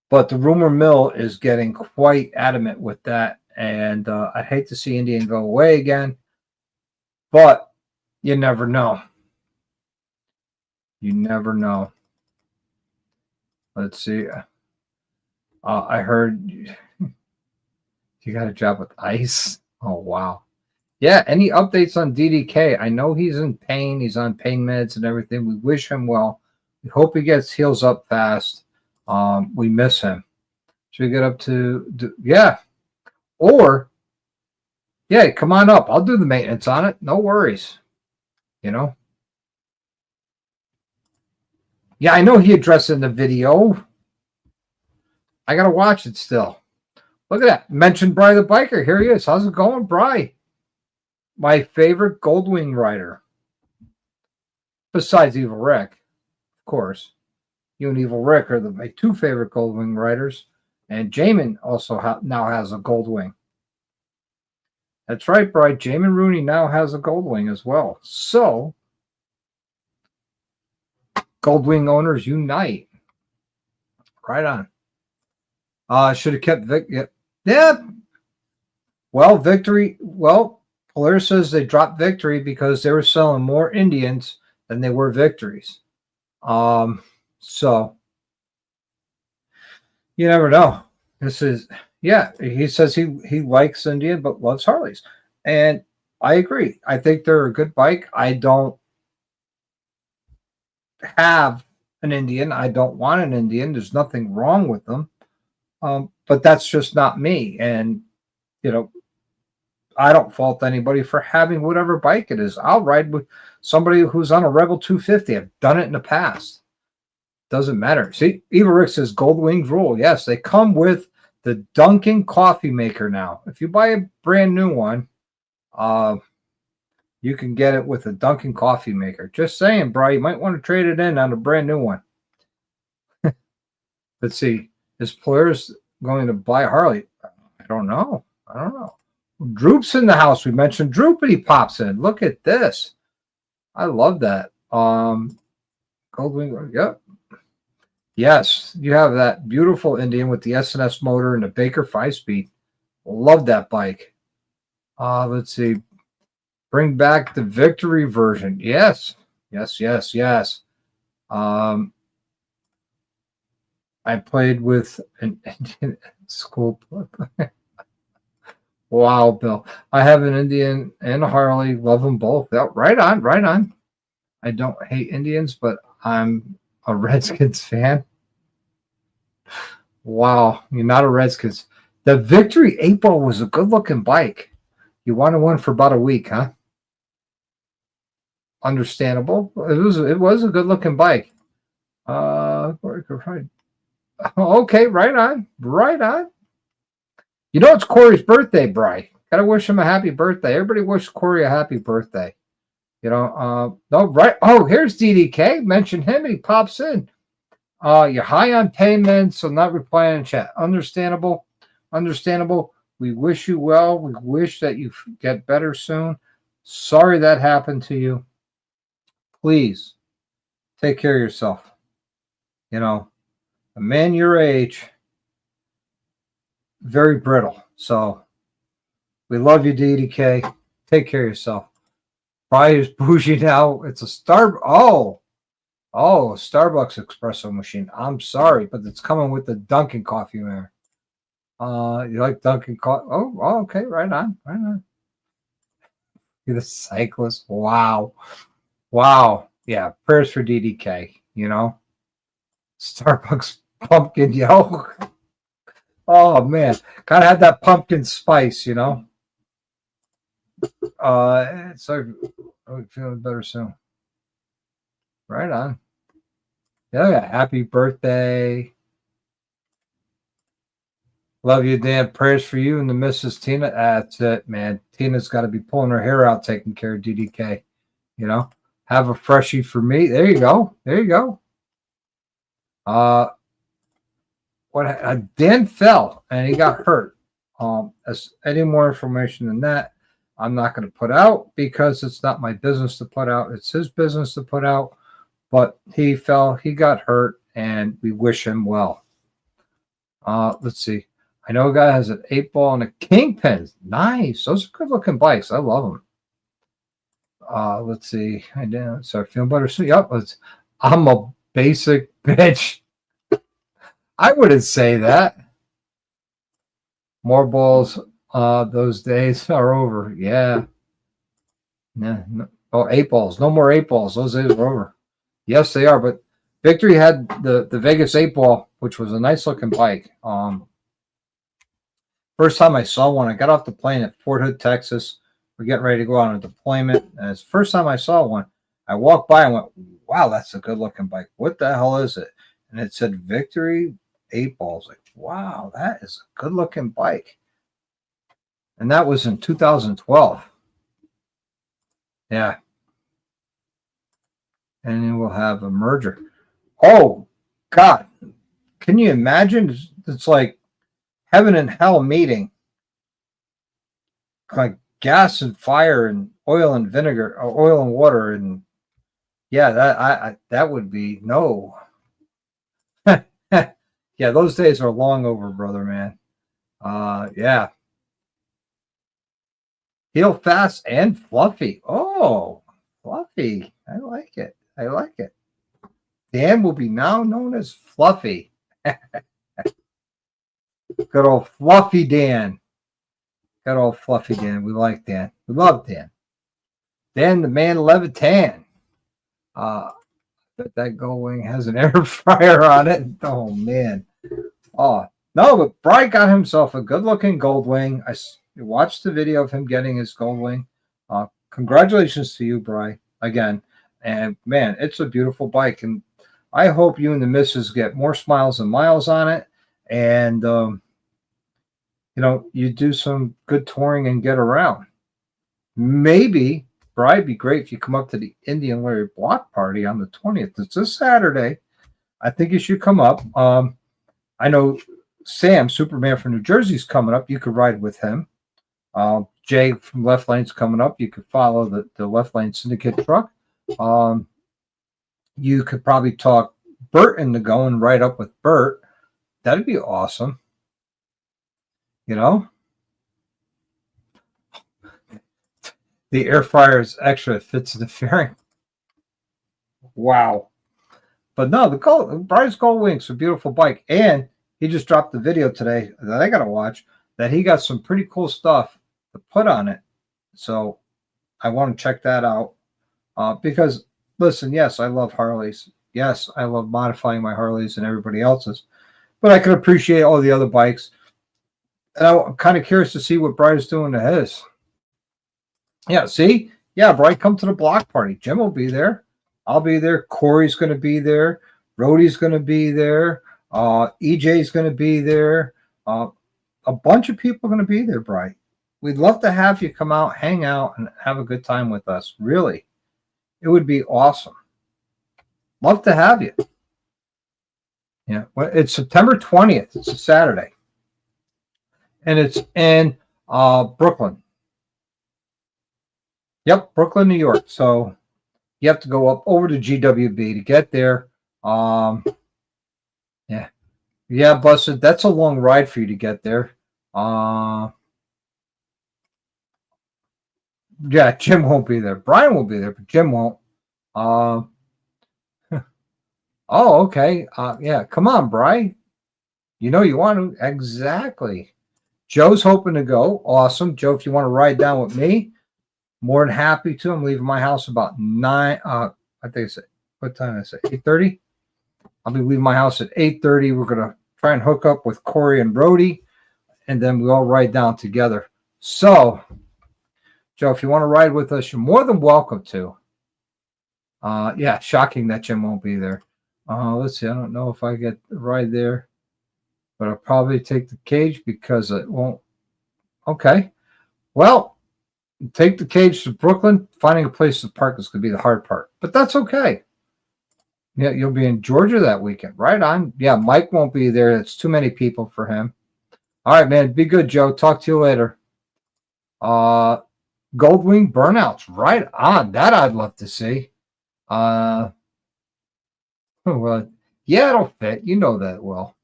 but the rumor mill is getting quite adamant with that. And I'd hate to see Indian go away again, but you never know. You never know. Let's see. I heard you got a job with ICE. Oh, wow. Yeah, any updates on DDK? I know he's in pain. He's on pain meds and everything. We wish him well. We hope he heals up fast. We miss him. Should we get up to yeah. Or, yeah, come on up. I'll do the maintenance on it. No worries. You know? Yeah, I know he addressed it in the video. I got to watch it still. Look at that. Mentioned Bry the Biker. Here he is. How's it going, Bry? My favorite Goldwing rider. Besides Evil Rick, of course. You and Evil Rick are my two favorite Goldwing riders. And Jamin also now has a Goldwing. That's right, Bry. Jamin Rooney now has a Goldwing as well. So, Goldwing owners unite. Right on. Should have kept Vic. Yeah. Well, Victory. Well, Polaris says they dropped Victory because they were selling more Indians than they were Victories. So you never know. This is, Yeah, he says he likes Indian but loves Harleys, and I agree. I think they're a good bike. I don't have an Indian. I don't want an Indian. There's nothing wrong with them, but that's just not me. And you know, I don't fault anybody for having whatever bike it is. I'll ride with somebody who's on a Rebel 250. I've done it in the past. Doesn't matter. See, Eva Rick says Gold Wings rule. Yes, they come with the Dunkin' coffee maker now. If you buy a brand new one, you can get it with a Dunkin' coffee maker. Just saying, bro, you might want to trade it in on a brand new one. Let's see. Is Polaris going to buy Harley? I don't know. I don't know. Droop's in the house. We mentioned Droop, and he pops in. Look at this. I love that. Goldwing. Yep. Yes, you have that beautiful Indian with the S&S motor and the Baker 5-speed. Love that bike. Let's see. Bring back the Victory version. Yes. Yes, yes, yes. I played with an Indian school. Wow, Bill. I have an Indian and a Harley. Love them both. Yeah, right on, right on. I don't hate Indians, but I'm a Redskins fan. Wow, you're not a Redskins. The Victory 8-ball was a good-looking bike. You wanted one for about a week, huh? Understandable. It was a good-looking bike. Okay, right on, right on. You know it's Corey's birthday, Bri. Gotta wish him a happy birthday. Everybody wish Corey a happy birthday. You know, no, right. Oh, here's DDK. Mention him. He pops in. You're high on payments, so not replying in chat. Understandable. Understandable. We wish you well. We wish that you get better soon. Sorry that happened to you. Please take care of yourself. You know, a man your age, very brittle. So we love you, DDK. Take care of yourself. Probably is bougie now. It's a Starbucks espresso machine. I'm sorry, but it's coming with the Dunkin' coffee maker. You like Dunkin' coffee? Oh, okay, right on, right on. You're the cyclist. Wow. Yeah, prayers for DDK, you know. Starbucks pumpkin, yo. Oh man, gotta have that pumpkin spice, you know. It's like feeling better soon. Right on. Yeah, happy birthday. Love you, Dan. Prayers for you and the Mrs. Tina. That's it, man. Tina's got to be pulling her hair out, taking care of DDK. You know, have a freshie for me. There you go. There you go. Dan fell and he got hurt. As any more information than that, I'm not going to put out because it's not my business to put out. It's his business to put out. But he fell, he got hurt, and we wish him well. Let's see. I know a guy has an 8-ball and a Kingpin. Nice. Those are good-looking bikes. I love them. Let's see. I didn't. So I feel better soon. Yep. I'm a basic bitch. I wouldn't say that. More balls. Those days are over. Yeah. Yeah. No. Oh, 8-balls. No more 8-balls. Those days are over. Yes, they are. But Victory had the Vegas 8-ball, which was a nice looking bike. First time I saw one, I got off the plane at Fort Hood, Texas. We're getting ready to go on a deployment. And it's the first time I saw one. I walked by and went, wow, that's a good looking bike. What the hell is it? And it said Victory 8-balls. Like, wow, that is a good looking bike. And that was in 2012. Yeah. And then we'll have a merger. Oh, God. Can you imagine? It's like heaven and hell meeting. Like gas and fire and oil and vinegar, or oil and water. And yeah, that would be no. Yeah, those days are long over, brother, man. Yeah. Heel fast and fluffy. Oh, fluffy. I like it. I like it. Dan will be now known as Fluffy. Good Good old Fluffy Dan. Good old Fluffy Dan. We like Dan. We love Dan. Dan the man Levitan. But that Gold Wing has an air fryer on it. Oh, man. Oh, no, but Bry got himself a good-looking Gold Wing. I watched the video of him getting his Gold Wing. Congratulations to you, Bry, again. And, man, it's a beautiful bike. And I hope you and the missus get more smiles and miles on it. And, you do some good touring and get around. Maybe, Bry, it'd be great if you come up to the Indian Larry block party on the 20th. It's this Saturday. I think you should come up. I know Sam, Superman from New Jersey, is coming up. You could ride with him. Jay from Left Lane's coming up. You could follow the Left Lane Syndicate truck. You could probably talk Bert into going right up with Bert. That'd be awesome. The air fryer is extra. It fits the fairing. Wow. But no, Bry's Gold Wing's a beautiful bike. And he just dropped the video today that I got to watch that he got some pretty cool stuff to put on it. So I want to check that out. Because, listen, yes, I love Harleys. Yes, I love modifying my Harleys and everybody else's. But I can appreciate all the other bikes. And I'm kind of curious to see what Bry's doing to his. Yeah, see? Yeah, Bry, come to the block party. Jim will be there. I'll be there. Corey's going to be there. Rhodey's going to be there. EJ's going to be there. A bunch of people are going to be there, Bry. We'd love to have you come out, hang out, and have a good time with us. Really. It would be awesome. Love to have you. Yeah, well, it's September 20th. It's a Saturday. And it's in Brooklyn. Yep, Brooklyn, New York. So you have to go up over to GWB to get there. Yeah, Busted. That's a long ride for you to get there. Yeah, Jim won't be there. Brian will be there, but Jim won't. Oh, okay. Yeah, come on, Brian. You know you want to. Exactly. Joe's hoping to go. Awesome. Joe, if you want to ride down with me, more than happy to. I'm leaving my house about 9. I think I said, what time did I say? 8:30? I'll be leaving my house at 8:30. We're going to try and hook up with Corey and Rhodey, and then we all ride down together. So, Joe, if you want to ride with us, you're more than welcome to. Yeah, shocking that Jim won't be there. Let's see. I don't know if I get the ride there, but I'll probably take the cage because it won't. Okay. Well, take the cage to Brooklyn. Finding a place to park is going to be the hard part, but that's okay. Yeah, you'll be in Georgia that weekend. Right on. Yeah, Mike won't be there. It's too many people for him. All right, man. Be good, Joe. Talk to you later. Goldwing burnouts. Right on. That I'd love to see. Well, yeah, it'll fit. You know that it will.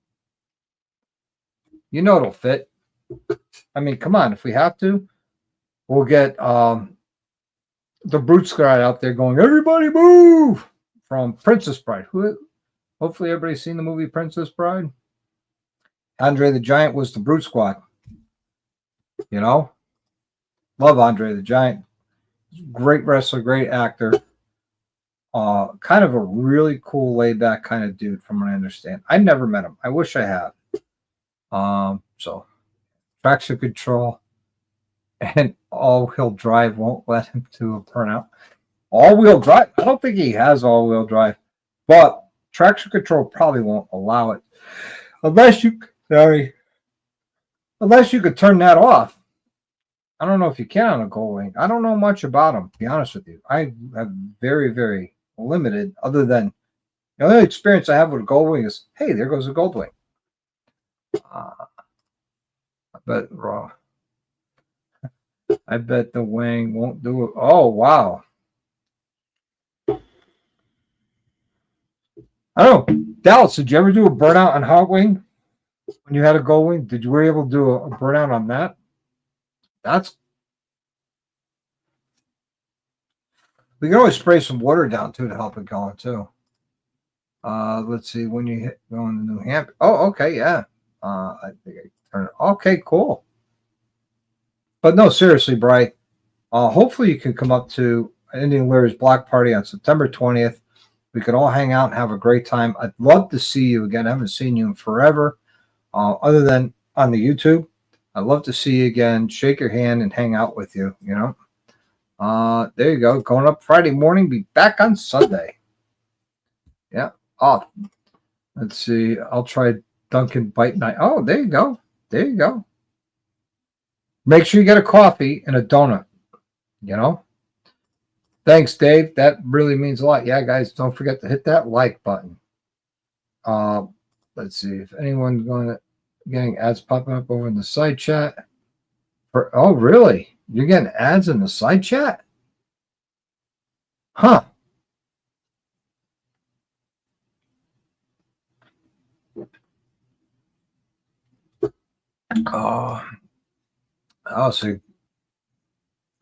You know it'll fit. I mean, come on. If we have to, we'll get the Brute Squad out there going, everybody move, from Princess Bride. Hopefully everybody's seen the movie Princess Bride. Andre the Giant was the Brute Squad. You know? Love Andre the Giant. Great wrestler, great actor. Kind of a really cool, laid-back kind of dude, from what I understand. I never met him. I wish I had. So, traction control and all-wheel drive won't let him do a burnout. All-wheel drive? I don't think he has all-wheel drive, but traction control probably won't allow it. Unless you could turn that off. I don't know if you can on a Goldwing. I don't know much about them, to be honest with you. I have very, very limited, other than the only experience I have with a Goldwing is, hey, there goes a Goldwing. I bet the wing won't do it. Oh, wow. I don't know. Dallas, did you ever do a burnout on Hot Wing when you had a Goldwing? Did you were able to do a burnout on that? We can always spray some water down too to help it going too. Let's see, when you hit going to New Hampshire. Oh, okay, yeah. I think I turned. Okay, cool. But no, seriously, Bri. Hopefully you can come up to Indian Larry's block party on September 20th. We can all hang out and have a great time. I'd love to see you again. I haven't seen you in forever, other than on the YouTube. I'd love to see you again, shake your hand, and hang out with you. There you go. Going up Friday morning. Be back on Sunday. Yeah. Oh, let's see. I'll try Dunkin' Bite Night. Oh, there you go. There you go. Make sure you get a coffee and a donut. Thanks, Dave. That really means a lot. Yeah, guys, don't forget to hit that like button. Let's see if anyone's getting ads popping up over in the side chat. Oh, really? You're getting ads in the side chat? Huh. So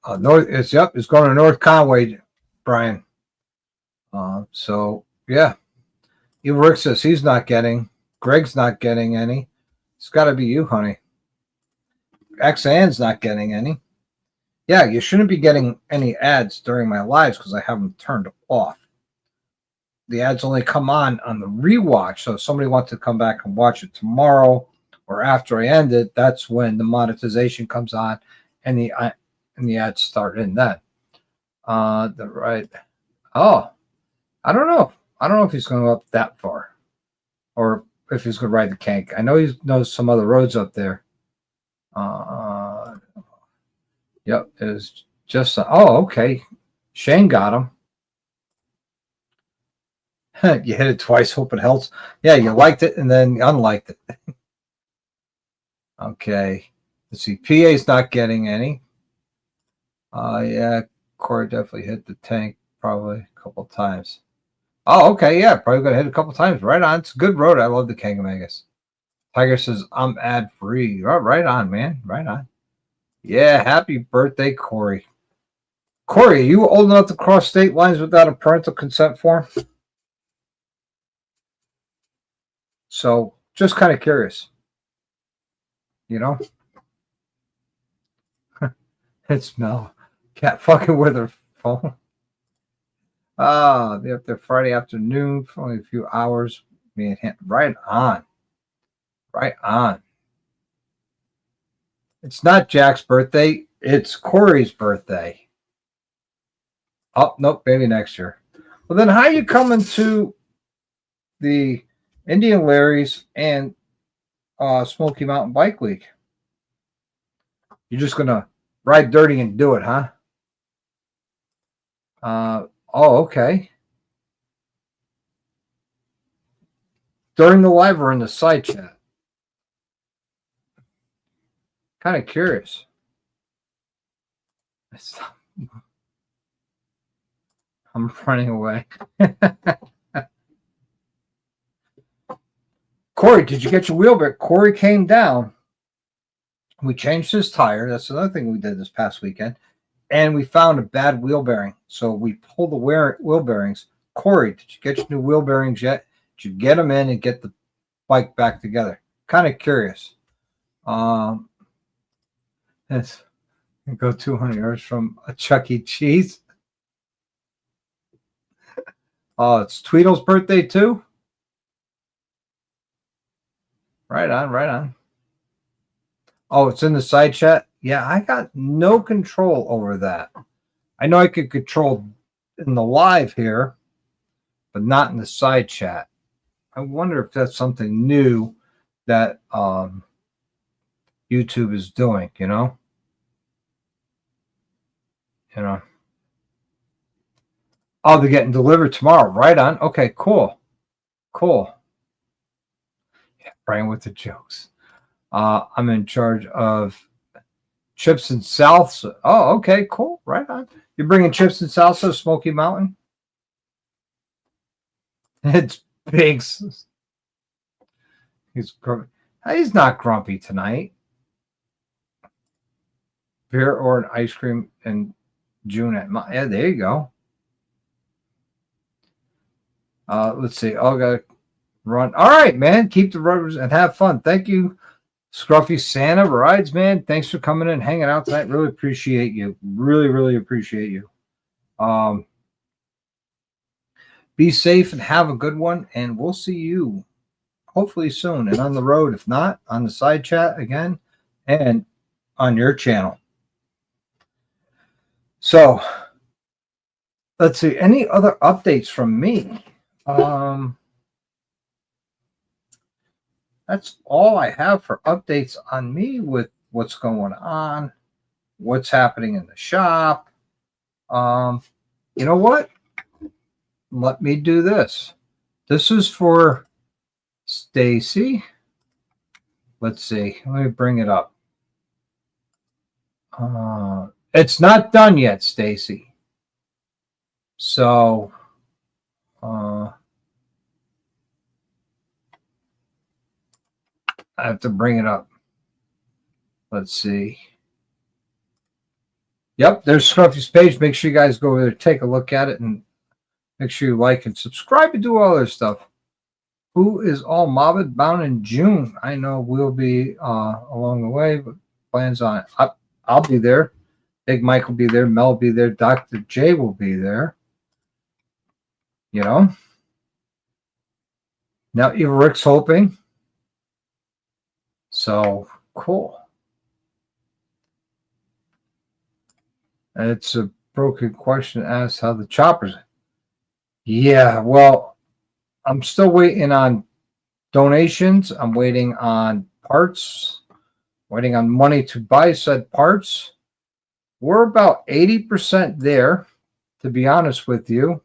it's going to North Conway, Brian. So yeah, Evil Rick says he's not getting. Greg's not getting any. It's got to be you, honey. XAN's not getting any. Yeah, you shouldn't be getting any ads during my lives because I have them turned off. The ads only come on the rewatch. So if somebody wants to come back and watch it tomorrow or after I end it, that's when the monetization comes on and the ads start in that. Right. Oh, I don't know. I don't know if he's going to go up that far or if he's going to ride the Kank. I know he knows some other roads up there. Yep. It's just, okay. Shane got him. You hit it twice, hope it helps. Yeah, you liked it and then unliked it. Okay. Let's see. PA's not getting any. Yeah, Corey definitely hit the tank probably a couple times. Oh, okay. Yeah, probably going to hit a couple times. Right on. It's a good road. I love the Kangamegas. Tiger says, I'm ad free. Right on, man. Right on. Yeah, happy birthday, Corey. Corey, are you old enough to cross state lines without a parental consent form? So, just kind of curious. It's Mel. Cat fucking with her phone. Be up there Friday afternoon for only a few hours. Right on. Right on. It's not Jack's birthday. It's Corey's birthday. Oh, nope. Maybe next year. Well, then how are you coming to the Indian Larry's and Smoky Mountain Bike Week? You're just going to ride dirty and do it, huh? Okay. During the live or in the side chat? Kind of curious. I'm running away. Corey, did you get your wheel back? Corey came down. We changed his tire. That's another thing we did this past weekend. And we found a bad wheel bearing. So we pulled the wheel bearings. Corey, did you get your new wheel bearings yet? Did you get them in and get the bike back together? Kind of curious. Let's go 200 yards from a Chuck E. Cheese. It's Tweedle's birthday too. Right on, right on. Oh, it's in the side chat. Yeah, I got no control over that. I know I could control in the live here, but not in the side chat. I wonder if that's something new that YouTube is doing, Oh, they're getting delivered tomorrow. Right on. Okay, cool. Cool. Yeah, Brian with the jokes. I'm in charge of chips and salsa. Oh, okay, cool. Right on. You're bringing chips and salsa to Smoky Mountain? It's Biggs. He's not grumpy tonight. Beer or an ice cream in June yeah, there you go. Let's see. Oh, got run. All right, man. Keep the rubbers and have fun. Thank you, Scruffy Santa Rides, man. Thanks for coming in and hanging out tonight. Really appreciate you. Really, really appreciate you. Be safe and have a good one. And we'll see you hopefully soon. And on the road, if not, on the side chat again and on your channel. So let's see. Any other updates from me? That's all I have for updates on me with what's going on, what's happening in the shop. You know what? Let me do this. This is for Stacy. Let's see. Let me bring it up. It's not done yet, Stacy. So, I have to bring it up. Let's see. Yep, there's Scruffy's page. Make sure you guys go over there, take a look at it, and make sure you like and subscribe and do all their stuff. Who is all mobbed bound in June? I know we'll be along the way, but plans on it. I'll be there. Big Mike will be there. Mel will be there. Dr. J will be there. You know. Now, even Rick's hoping. So, cool. It's a broken question asked how the choppers. Yeah, well, I'm still waiting on donations. I'm waiting on parts, waiting on money to buy said parts. We're about 80% there, to be honest with you.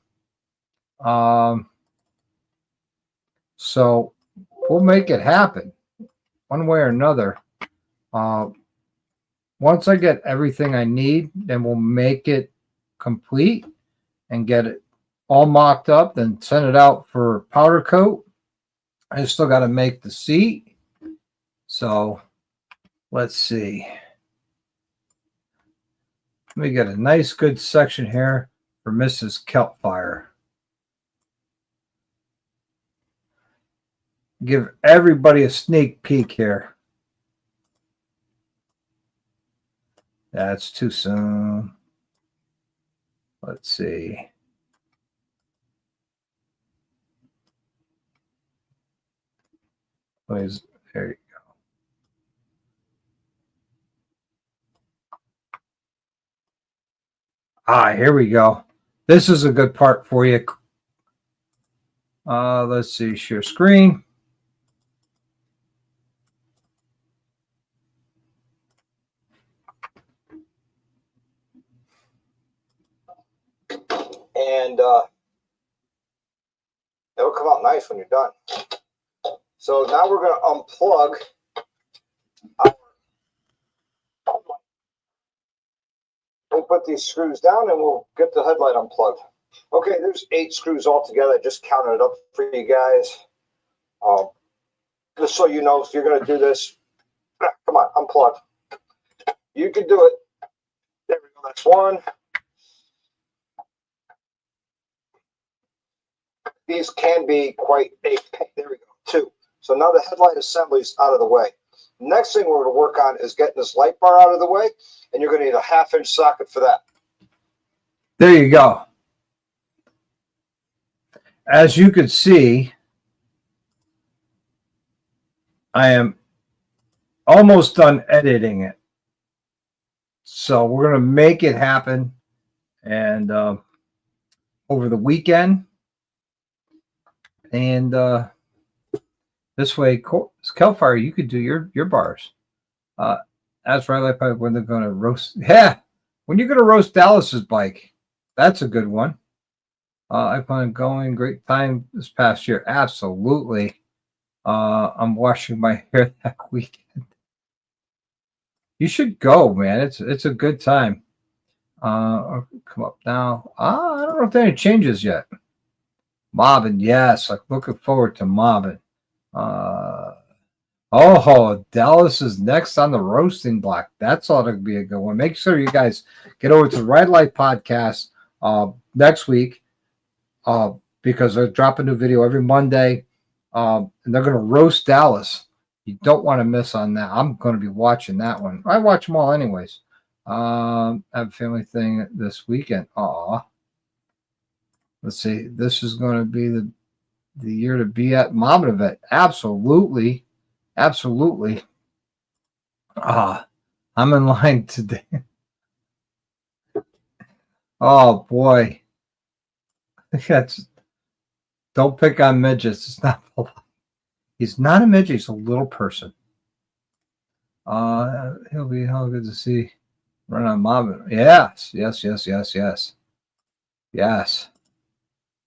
So we'll make it happen one way or another. Once I get everything I need, then we'll make it complete and get it all mocked up, then send it out for powder coat. I still got to make the seat. So let's see. Let me get a nice good section here for Mrs. Kelpfire. Give everybody a sneak peek here. That's too soon. Let's see. Please, there you go. Here we go. This is a good part for you. Let's see, share screen. And it'll come out nice when you're done. So now we're going to unplug our, we'll put these screws down and we'll get the headlight unplugged. Okay, there's 8 screws all together. I just counted it up for you guys. Just so you know, if you're going to do this, come on, unplug. You can do it. There we go. That's 1. These can be quite a pain. There we go. 2. So now the headlight assembly is out of the way. Next thing we're going to work on is getting this light bar out of the way, and you're going to need a 1/2-inch socket for that. There you go. As you can see, I am almost done editing it. So we're going to make it happen. And over the weekend. And this way, Kelfire, you could do your bars. That's right, like when they're going to roast. Yeah, when you're going to roast Dallas's bike. That's a good one. I plan on going. Great time this past year. Absolutely. I'm washing my hair that weekend. You should go, man. It's a good time. Come up now. I don't know if there are any changes yet. Mobbing, yes. I'm looking forward to mobbing. Dallas is next on the roasting block. That's ought to be a good one. Make sure you guys get over to the Ride Life Podcast next week because I drop a new video every Monday. And they're going to roast Dallas. You don't want to miss on that. I'm going to be watching that one. I watch them all anyways. I have a family thing this weekend. Aw. Let's see. This is going to be the year to be at Mobbin event. Absolutely. Absolutely. I'm in line today. Oh, boy. Don't pick on midgets. It's not. He's not a midget. He's a little person. He'll be hell good to see. Run on Mobbin. Yes.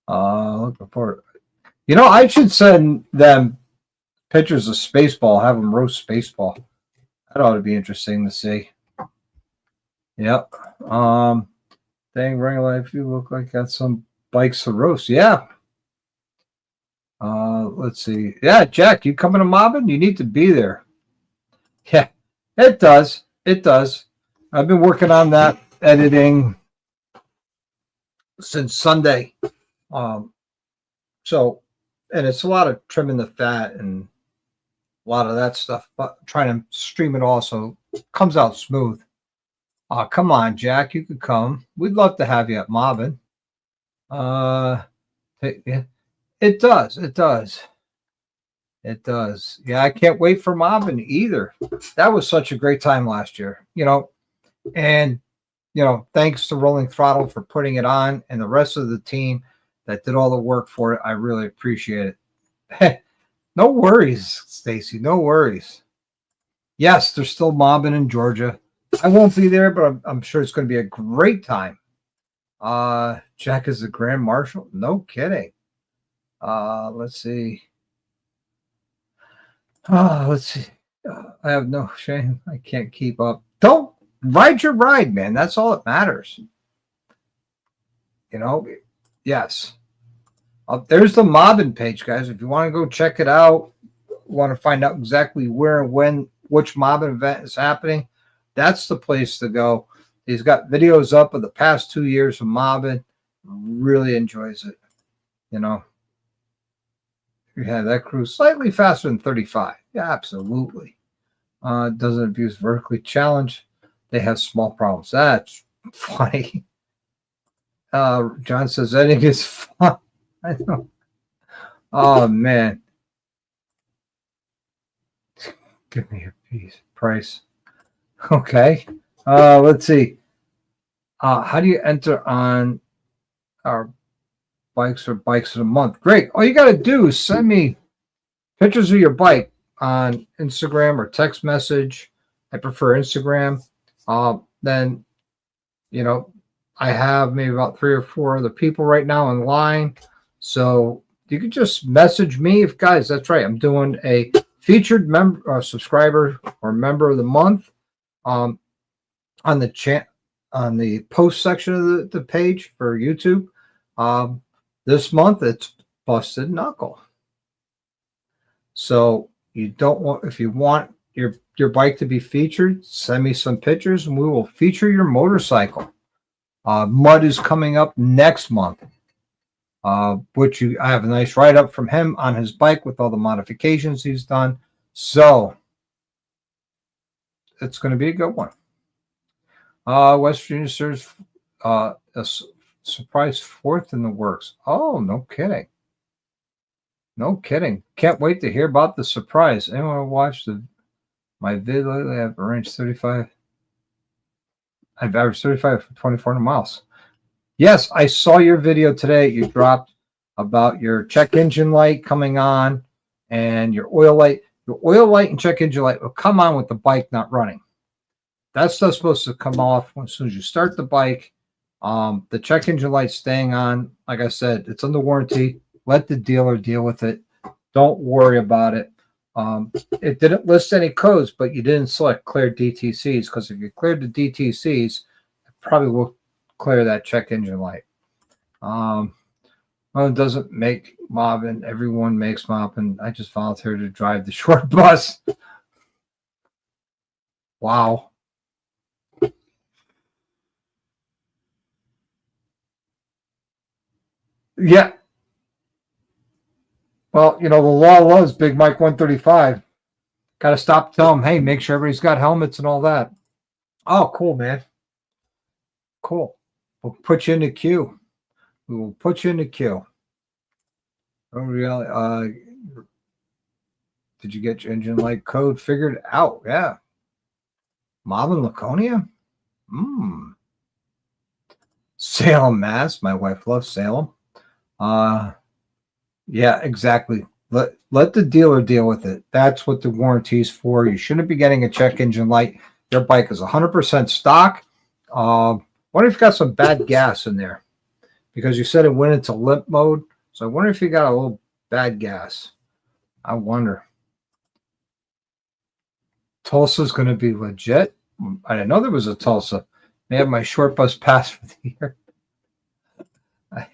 Looking forward. I should send them pictures of Spaceball. Have them roast Spaceball. That ought to be interesting to see. Yep. Dang, Ring Life, you look like got some bikes to roast. Yeah. Let's see. Yeah, Jack, you coming to Mobbin? You need to be there. Yeah, it does. It does. I've been working on that editing since Sunday. So, and it's a lot of trimming the fat and a lot of that stuff, but trying to stream it all so it comes out smooth. Come on, Jack, you could come. We'd love to have you at Mobbin. It does. It does. It does. Yeah, I can't wait for Mobbin either. That was such a great time last year, and thanks to Rolling Throttle for putting it on and the rest of the team that did all the work for it. I really appreciate it. No worries, Stacy. No worries. Yes, there's still Mobbin in Georgia. I won't be there, but I'm sure it's going to be a great time. Jack is the Grand Marshal. No kidding. Let's see. Let's see. I have no shame. I can't keep up. Don't ride your ride, man. That's all that matters. Yes. There's the Mobbin page, guys. If you want to go check it out, want to find out exactly where and when, which Mobbin event is happening, that's the place to go. He's got videos up of the past 2 years of Mobbin. Really enjoys it. Yeah, that cruise slightly faster than 35. Yeah, absolutely. Doesn't abuse vertically challenge. They have small problems. That's funny. John says editing is fun. I know. Oh man. Give me your price. Okay. Let's see. How do you enter on our bikes of the month? Great. All you got to do is send me pictures of your bike on Instagram or text message. I prefer Instagram. Then, I have maybe about 3 or 4 other people right now in line. So you can just message me. Guys, that's right. I'm doing a featured member, subscriber or member of the month on the post section of the page for YouTube. This month it's Busted Knuckle. So if you want your bike to be featured, send me some pictures and we will feature your motorcycle. Mud is coming up next month, which I have a nice write-up from him on his bike with all the modifications he's done. So it's going to be a good one. West Virginia serves a surprise 4th in the works. Oh, no kidding. No kidding. Can't wait to hear about the surprise. Anyone watch my video lately? I've arranged 35. I've averaged 35 for 2,400 miles. Yes, I saw your video today. You dropped about your check engine light coming on and your oil light. Your oil light and check engine light will come on with the bike not running. That stuff's supposed to come off as soon as you start the bike. The check engine light staying on. Like I said, it's under warranty. Let the dealer deal with it. Don't worry about it. It didn't list any codes, but you didn't select clear DTCs, because if you cleared the DTCs, it probably will clear that check engine light. Well, it doesn't make Mobbin. Everyone makes Mobbin. I just volunteered to drive the short bus. Wow. Yeah. Well, the law was Big Mike 135. Got to stop, tell him, hey, make sure everybody's got helmets and all that. Oh, cool, man. Cool. We'll put you in the queue. We will put you in the queue. Oh, really? Did you get your engine light code figured out? Yeah. Mob in Laconia? Salem, Mass. My wife loves Salem. Yeah, exactly. Let the dealer deal with it. That's what the warranty's for. You shouldn't be getting a check engine light. Your bike is 100% stock. Wonder if you got some bad gas in there, because you said it went into limp mode. So I wonder if you got a little bad gas. I wonder. Tulsa's going to be legit. I didn't know there was a Tulsa. May have my short bus pass for the year. I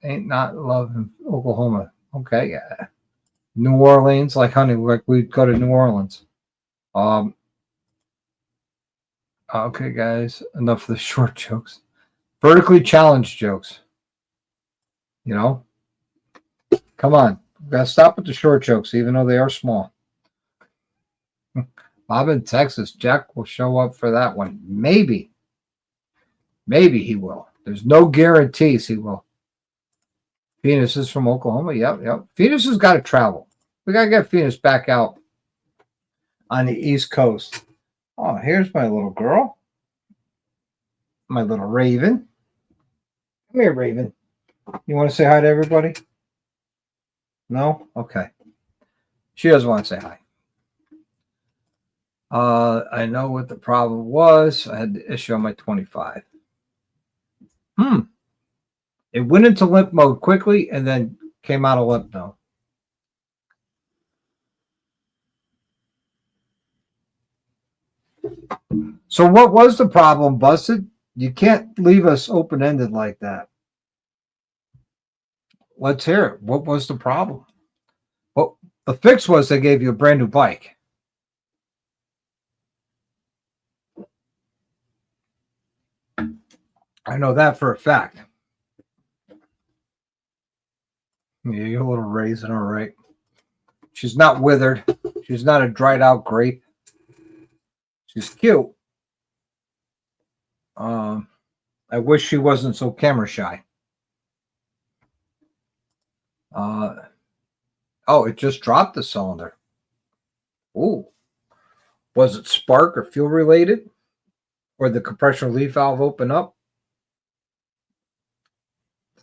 ain't not loving Oklahoma. Okay, yeah. New Orleans, like honey, like we'd go to New Orleans. Okay, guys, enough of the short jokes. Vertically challenged jokes. Come on. We gotta stop with the short jokes, even though they are small. Bob in Texas. Jack will show up for that one. Maybe. Maybe he will. There's no guarantees he will. Phoenix is from Oklahoma. Yep. Phoenix has got to travel. We got to get Phoenix back out on the East Coast. Oh, here's my little girl. My little Raven. Come here, Raven. You want to say hi to everybody? No? Okay. She doesn't want to say hi. I know what the problem was. I had the issue on my 25. It went into limp mode quickly and then came out of limp mode. So what was the problem, Busted? You can't leave us open-ended like that. Let's hear it. What was the problem? Well, the fix was they gave you a brand new bike. I know that for a fact. Yeah, you're a little raisin, all right. She's not withered. She's not a dried out grape. She's cute. I wish she wasn't so camera shy. Oh, it just dropped the cylinder. Ooh. Was it spark or fuel related? Or the compression relief valve open up?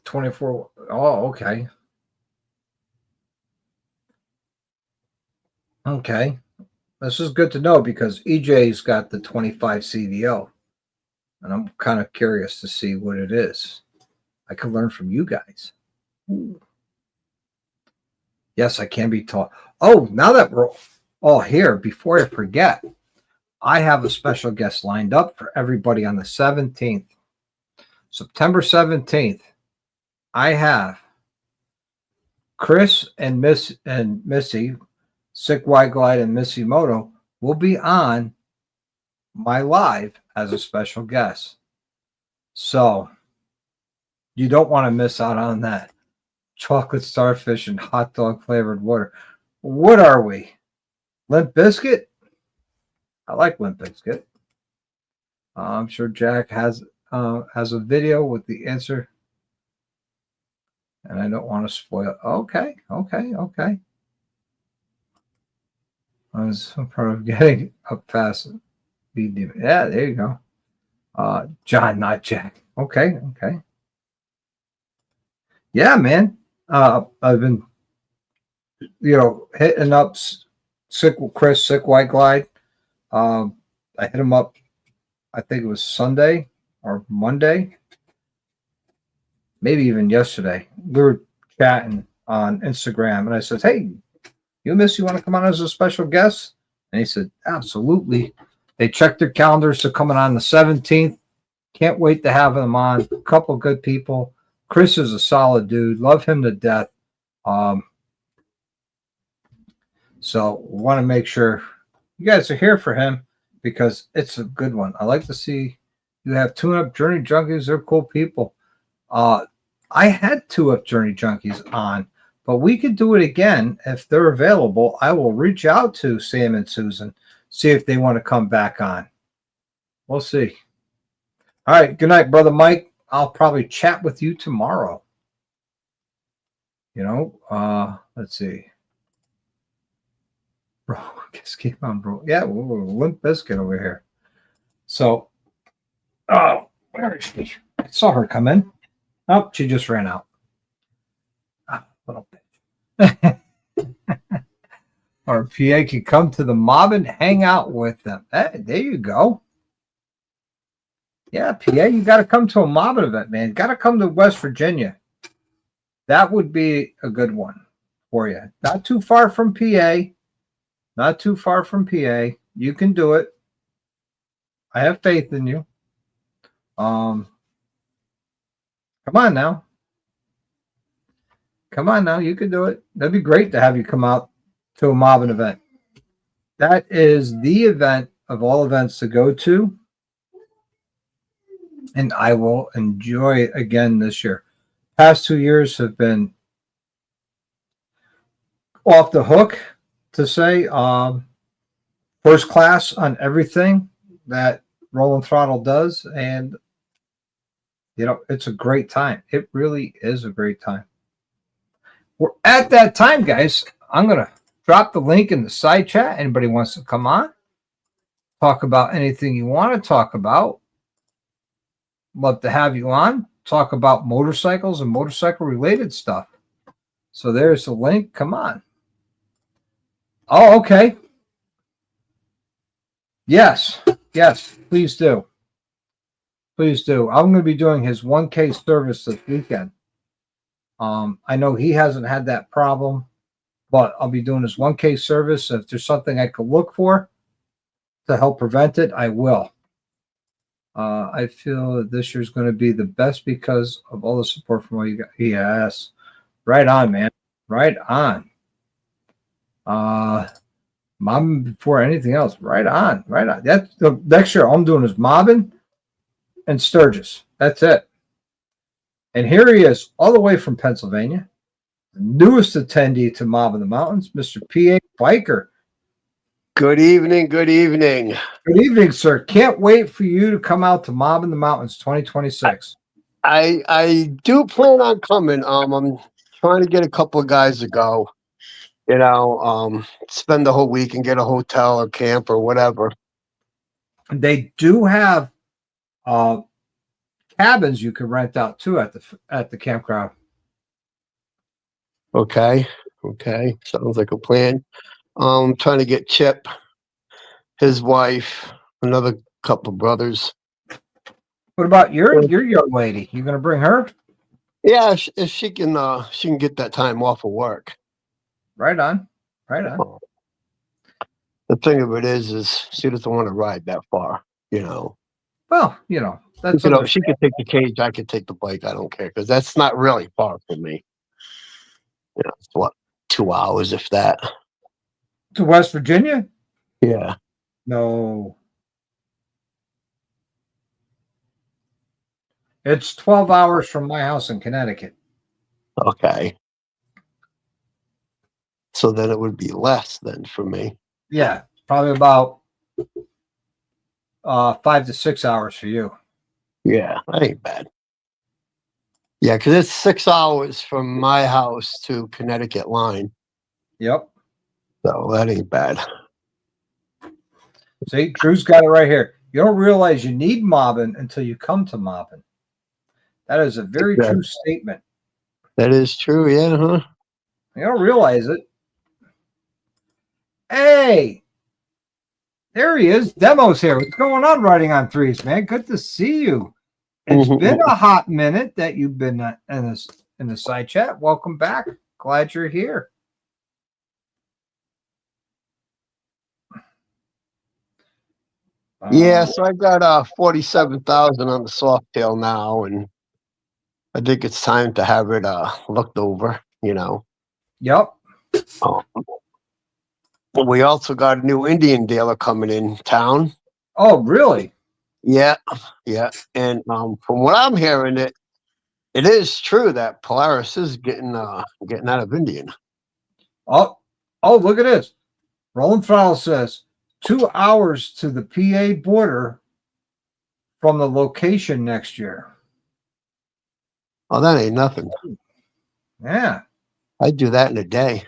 24. Oh, okay. Okay. This is good to know because EJ's got the 25 CVO. And I'm kind of curious to see what it is. I can learn from you guys. Ooh. Yes, I can be taught. Oh, now that we're all here, before I forget, I have a special guest lined up for everybody on the 17th. September 17th, I have Chris and Missy, Sick White Glide and Missy Moto will be on my live as a special guest. So you don't want to miss out on that. Chocolate starfish and hot dog flavored water. What are we? Limp Biscuit? I like Limp Biscuit. I'm sure Jack has a video with the answer. And I don't want to spoil it. Okay. I was part of getting up past. Yeah, there you go. John, not Jack. Okay. Yeah, man. I've been, hitting up Chris, Sick White Glide. I hit him up, I think it was Sunday or Monday, maybe even yesterday. We were chatting on Instagram, and I said, hey, you want to come on as a special guest? And he said, absolutely. They checked their calendars to coming on the 17th. Can't wait to have them on. A couple good people. Chris is a solid dude. Love him to death. So want to make sure you guys are here for him because it's a good one. I like to see you have tune-up Journey Junkies. They're cool people. I had 2-Up Journey Junkies on, But we could do it again if they're available. I will reach out to Sam and Susan, see if they want to come back on. We'll see. All right. Good night, Brother Mike. I'll probably chat with you tomorrow. Let's see. Bro, just keep on, bro. Yeah, Limp Bizkit over here. So, where is she? I saw her come in. Oh, she just ran out. Little bitch. Or PA can come to the mob and hang out with them. Hey, there you go. Yeah, PA, you got to come to a mob event, man. Got to come to West Virginia. That would be a good one for you. Not too far from PA. Not too far from PA. You can do it. I have faith in you. Come on now. Come on now. You can do it. That'd be great to have you come out to a mobbing event. That is the event of all events to go to. And I will enjoy it again this year. Past 2 years have been off the hook, to say. First class on everything that Rolling Throttle does. And, it's a great time. It really is a great time. We're at that time, guys. I'm going to drop the link in the side chat. Anybody wants to come on, talk about anything you want to talk about. Love to have you on. Talk about motorcycles and motorcycle-related stuff. So there's the link. Come on. Oh, okay. Yes, please do. Please do. I'm going to be doing his 1K service this weekend. I know he hasn't had that problem, but I'll be doing his 1K service. If there's something I could look for to help prevent it, I will. I feel that this year's going to be the best because of all the support from all you guys. Yes. Right on, man. Right on. Mobbing before anything else. Right on. Right on. That's the next year all I'm doing is mobbing and Sturgis. That's it. And here he is, all the way from Pennsylvania. The newest attendee to Mob in the Mountains, Mr. P.A. Biker. Good evening. Good evening. Good evening, sir. Can't wait for you to come out to Mob in the Mountains 2026. I do plan on coming. I'm trying to get a couple of guys to go. Spend the whole week and get a hotel or camp or whatever. They do have cabins you can rent out too at the campground. Okay. Sounds like a plan. Trying to get Chip, his wife, another couple of brothers. What about your young lady? You gonna bring her? Yeah, if she can get that time off of work. Right on. The thing of it is she doesn't want to ride that far. Well, that's she could take the cage, I could take the bike. I don't care because that's not really far from me. It's what, 2 hours if that. To West Virginia? Yeah. No. It's 12 hours from my house in Connecticut. Okay. So then it would be less than for me. Yeah, probably about 5 to 6 hours for you. Yeah, that ain't bad. Yeah, because it's 6 hours from my house to Connecticut line. Yep. So that ain't bad. See, Drew's got it right here. You don't realize you need mobbing until you come to mobbing. That is a very true statement. That is true, yeah, huh? You don't realize it. Hey, there he is. Demo's here. What's going on, Riding on Threes, man? Good to see you. It's been a hot minute that you've been in the side chat. Welcome back. Glad you're here. Yeah, so I got 47,000 on the soft tail now, and I think it's time to have it looked over. Yep. We also got a new Indian dealer coming in town. Oh, really? Yeah. And from what I'm hearing, It is true that Polaris is getting out of Indian. Oh, look at this. Rolling Throttle says 2 hours to the PA border from the location next year. Oh, that ain't nothing. Yeah. I'd do that in a day.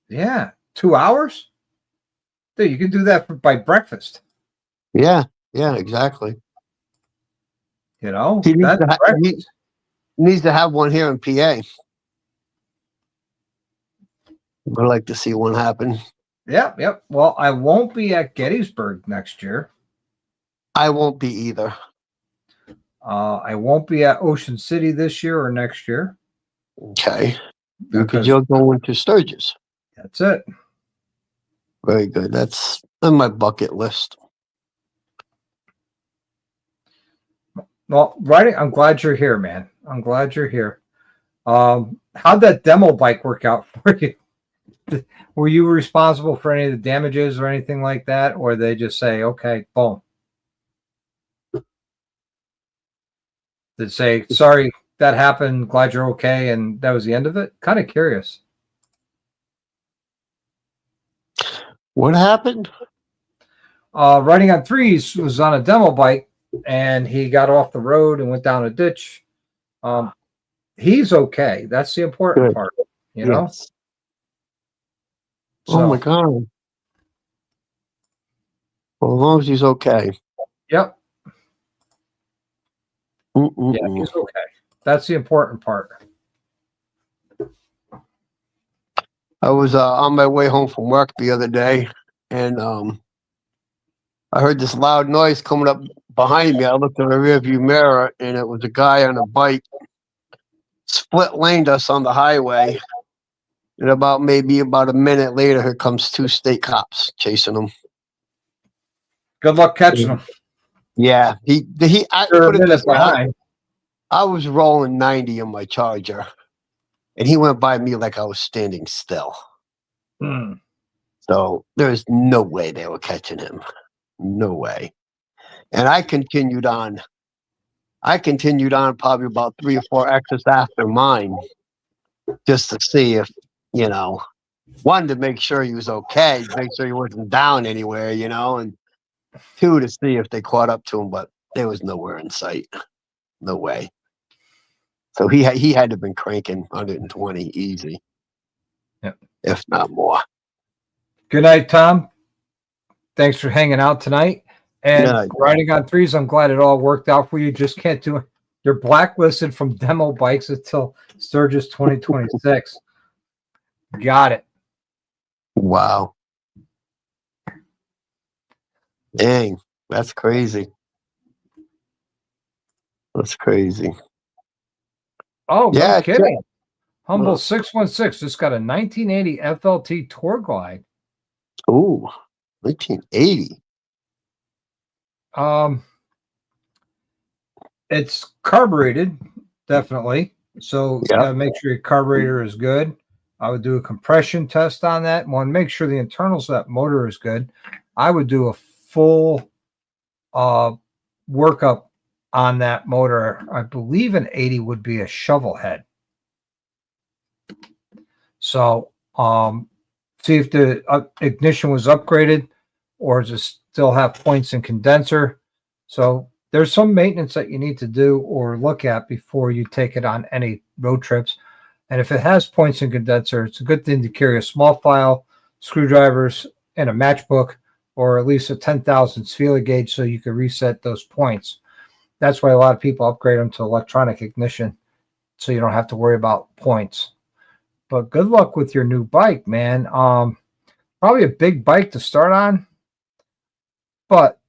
Yeah. 2 hours? Dude, you can do that by breakfast. Yeah, exactly. You know, He needs, that's breakfast. he needs to have one here in PA. I'd like to see one happen. Yep. Well, I won't be at Gettysburg next year. I won't be either. I won't be at Ocean City this year or next year. Okay. Because You're going to Sturgis. that's it. Very good. That's on my bucket list. Well, riding, I'm glad you're here, man. I'm glad you're here. How'd that demo bike work out for you? Were you responsible for any of the damages or anything like that? Or they just say, okay, boom. They say, sorry, that happened. Glad you're okay. And that was the end of it. Kind of curious. What happened? Riding on threes was on a demo bike and he got off the road and went down a ditch. He's okay. That's the important part, you know? So, oh my God. Well, as long as he's okay. Yep. Yeah, he's okay. That's the important part. I was on my way home from work the other day, and I heard this loud noise coming up behind me. I looked in the rearview mirror, and it was a guy on a bike. Split laned us on the highway, and maybe about a minute later, here comes 2 state cops chasing him. Good luck catching him. Yeah, I put it this way, I was rolling 90 in my Charger, and he went by me like I was standing still. So there's no way they were catching him. No way. And I continued on probably about 3 or 4 exits after mine, just to see if, one, to make sure he was okay, make sure he wasn't down anywhere, and 2, to see if they caught up to him, but there was nowhere in sight. No way. So he had to have been cranking 120 easy. Yep. If not more. Good night, Tom. Thanks for hanging out tonight. And riding on threes, I'm glad it all worked out for you. Just can't do it. You're blacklisted from demo bikes until Sturgis 2026. Got it. Wow. Dang, that's crazy. That's crazy. Oh, yeah, no kidding. Humble 616 just got a 1980 FLT Tour Glide. Ooh, 1980. It's carbureted, definitely. So you gotta make sure your carburetor is good. I would do a compression test on that. Want to make sure the internals of that motor is good. I would do a full workup on that motor. I believe an 80 would be a shovel head. So see if the ignition was upgraded, or does it still have points in condenser. So there's some maintenance that you need to do or look at before you take it on any road trips. And if it has points in condenser, it's a good thing to carry a small file, screwdrivers, and a matchbook, or at least a 10,000 feeler gauge so you can reset those points. That's why a lot of people upgrade them to electronic ignition so you don't have to worry about points. But good luck with your new bike, man. Probably a big bike to start on. But,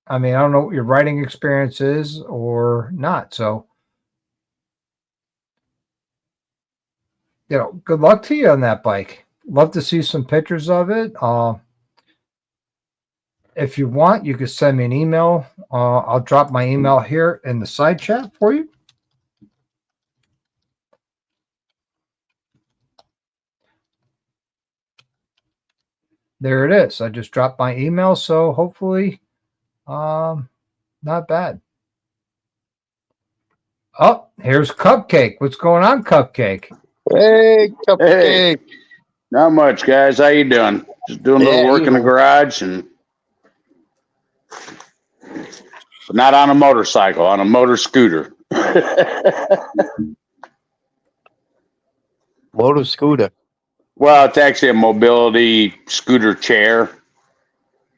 I mean, I don't know what your riding experience is or not. So, good luck to you on that bike. Love to see some pictures of it. If you want, you could send me an email. I'll drop my email here in the side chat for you. There it is. I just dropped my email, so hopefully not bad. Oh, here's Cupcake. What's going on, Cupcake? Hey, Hey, cupcake. not much, guys. How you doing? Just doing a little Yeah, work in the garage, but not on a motorcycle, on a motor scooter. motor scooter. Well, it's actually a mobility scooter chair.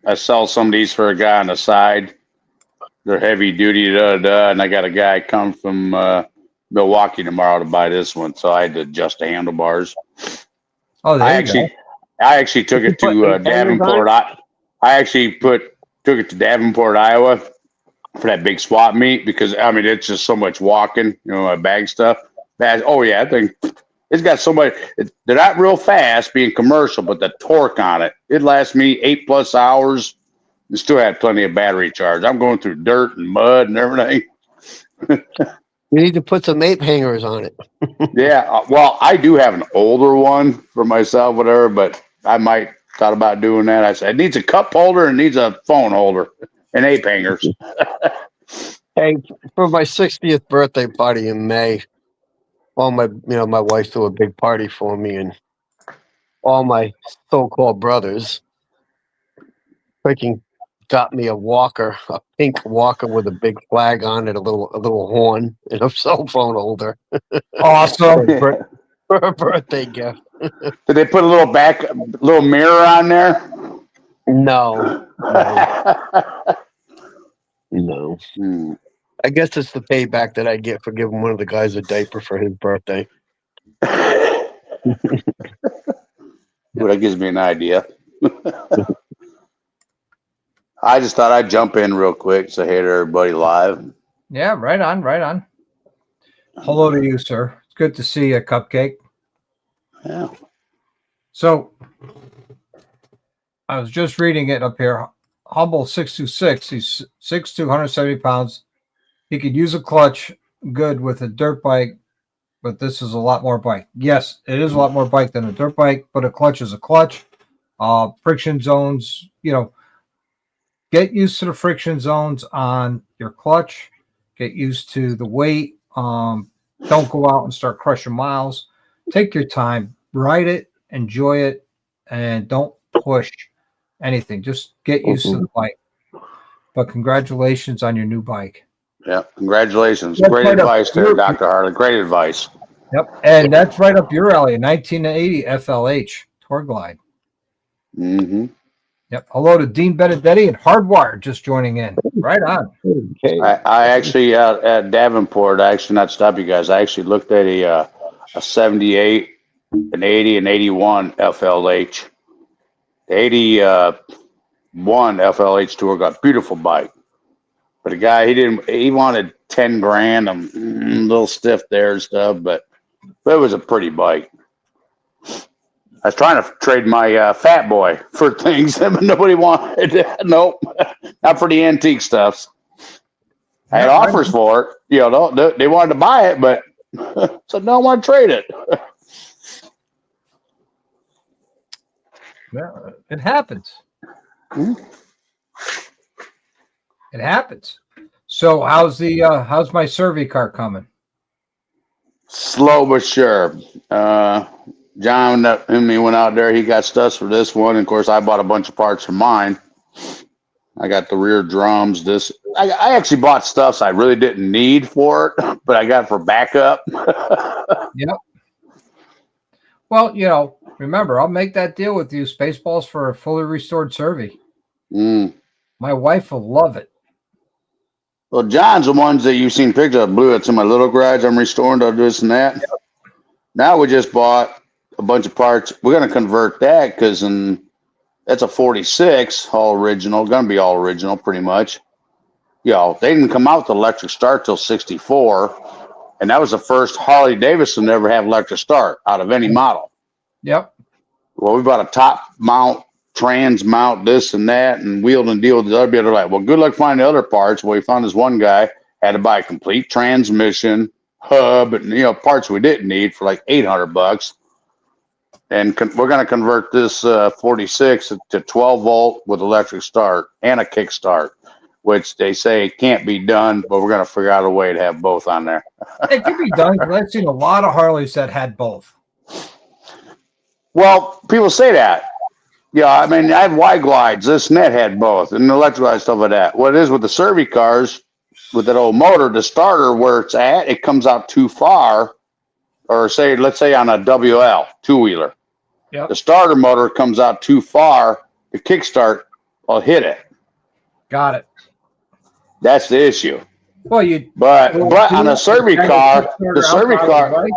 I sell some of these for a guy on the side. They're heavy duty, and I got a guy come from Milwaukee tomorrow to buy this one, so I had to adjust the handlebars. Oh, there I you go. actually took Did you it to put eight hangers on Davenport. it? I actually took it to Davenport, Iowa, for that big swap meet because I mean it's just so much walking, my bag stuff. Oh yeah, I think it's got so much. They're not real fast, being commercial, but the torque on it lasts me 8+ hours and still had plenty of battery charge. I'm going through dirt and mud and everything. You need to put some ape hangers on it. Yeah, well, I do have an older one for myself, whatever, but I might thought about doing that. I said it needs a cup holder and needs a phone holder and ape hangers. Hey, for my 60th birthday party in May, all my wife threw a big party for me, and all my so-called brothers freaking got me a walker, a pink walker with a big flag on it, a little horn, and a cell phone holder Awesome. Did for a birthday gift. they put a little mirror on there? No. No. Hmm. I guess it's the payback that I get for giving one of the guys a diaper for his birthday. Well, that gives me an idea. I just thought I'd jump in real quick, say hey to everybody live. Yeah, right on, right on. Hello to you, sir. It's good to see you, Cupcake. Yeah. So I was just reading it up here. Humble 626. He's 6'2", 170 pounds. He could use a clutch good with a dirt bike, but this is a lot more bike. Yes, it is a lot more bike than a dirt bike, but a clutch is a clutch. Friction zones, get used to the friction zones on your clutch. Get used to the weight. Don't go out and start crushing miles. Take your time, ride it, enjoy it, and don't push anything. Just get used to the bike. But congratulations on your new bike. Yeah. Congratulations. That's Great right up advice there, your- Dr. Harley. Great advice. Yep, and that's right up your alley. 1980 FLH Tour Glide. Mm-hmm. Yep. Hello to Dean Benedetti and Hardwire just joining in. Right on. Okay. I actually at Davenport, I actually not stop you guys. I actually looked at a 78, an 80, and 81 FLH. The 81 FLH Tour got beautiful bike, but the guy he wanted 10 grand. I'm a little stiff there and stuff, but it was a pretty bike. I was trying to trade my Fat Boy for things, but nobody wanted. Nope, not for the antique stuffs. I had Yeah, offers for it. They wanted to buy it, but said no, I want to trade it. Yeah, it happens. It happens. So how's my survey car coming? Slow but sure. John and me went out there. He got stuff for this one. And of course, I bought a bunch of parts for mine. I got the rear drums. I actually bought stuff I really didn't need for it, but I got for backup. Yep. Well, remember, I'll make that deal with you, Spaceballs, for a fully restored survey. Mm. My wife will love it. Well, John's the ones that you've seen pictures of. Blue. It's in my little garage. I'm restoring to this and that. Yep. Now we just bought a bunch of parts. We're going to convert that because that's a 46 all original. Going to be all original pretty much. They didn't come out with electric start till 64. And that was the first Harley Davidson to ever have electric start out of any model. Yep. Well, we bought a top mount, trans mount, this and that, and wheeled and deal with the other bit. They're like, well, good luck finding the other parts. Well, we found this one guy had to buy a complete transmission, hub, and parts we didn't need for like $800. And we're going to convert this 46 to 12 volt with electric start and a kick start. which they say can't be done, but we're going to figure out a way to have both on there. It could be done. I've seen a lot of Harleys that had both. Well, people say that. Yeah, I mean, I had Y glides. This net had both, and electric stuff like that. What it is with the Sawicki cars, with that old motor, the starter where it's at, it comes out too far. Or say, let's say on a WL 2-wheeler, Yep. the starter motor comes out too far. The kickstart will hit it. Got it. That's the issue. Well, you. But on a Sawicki car, the Sawicki car, right?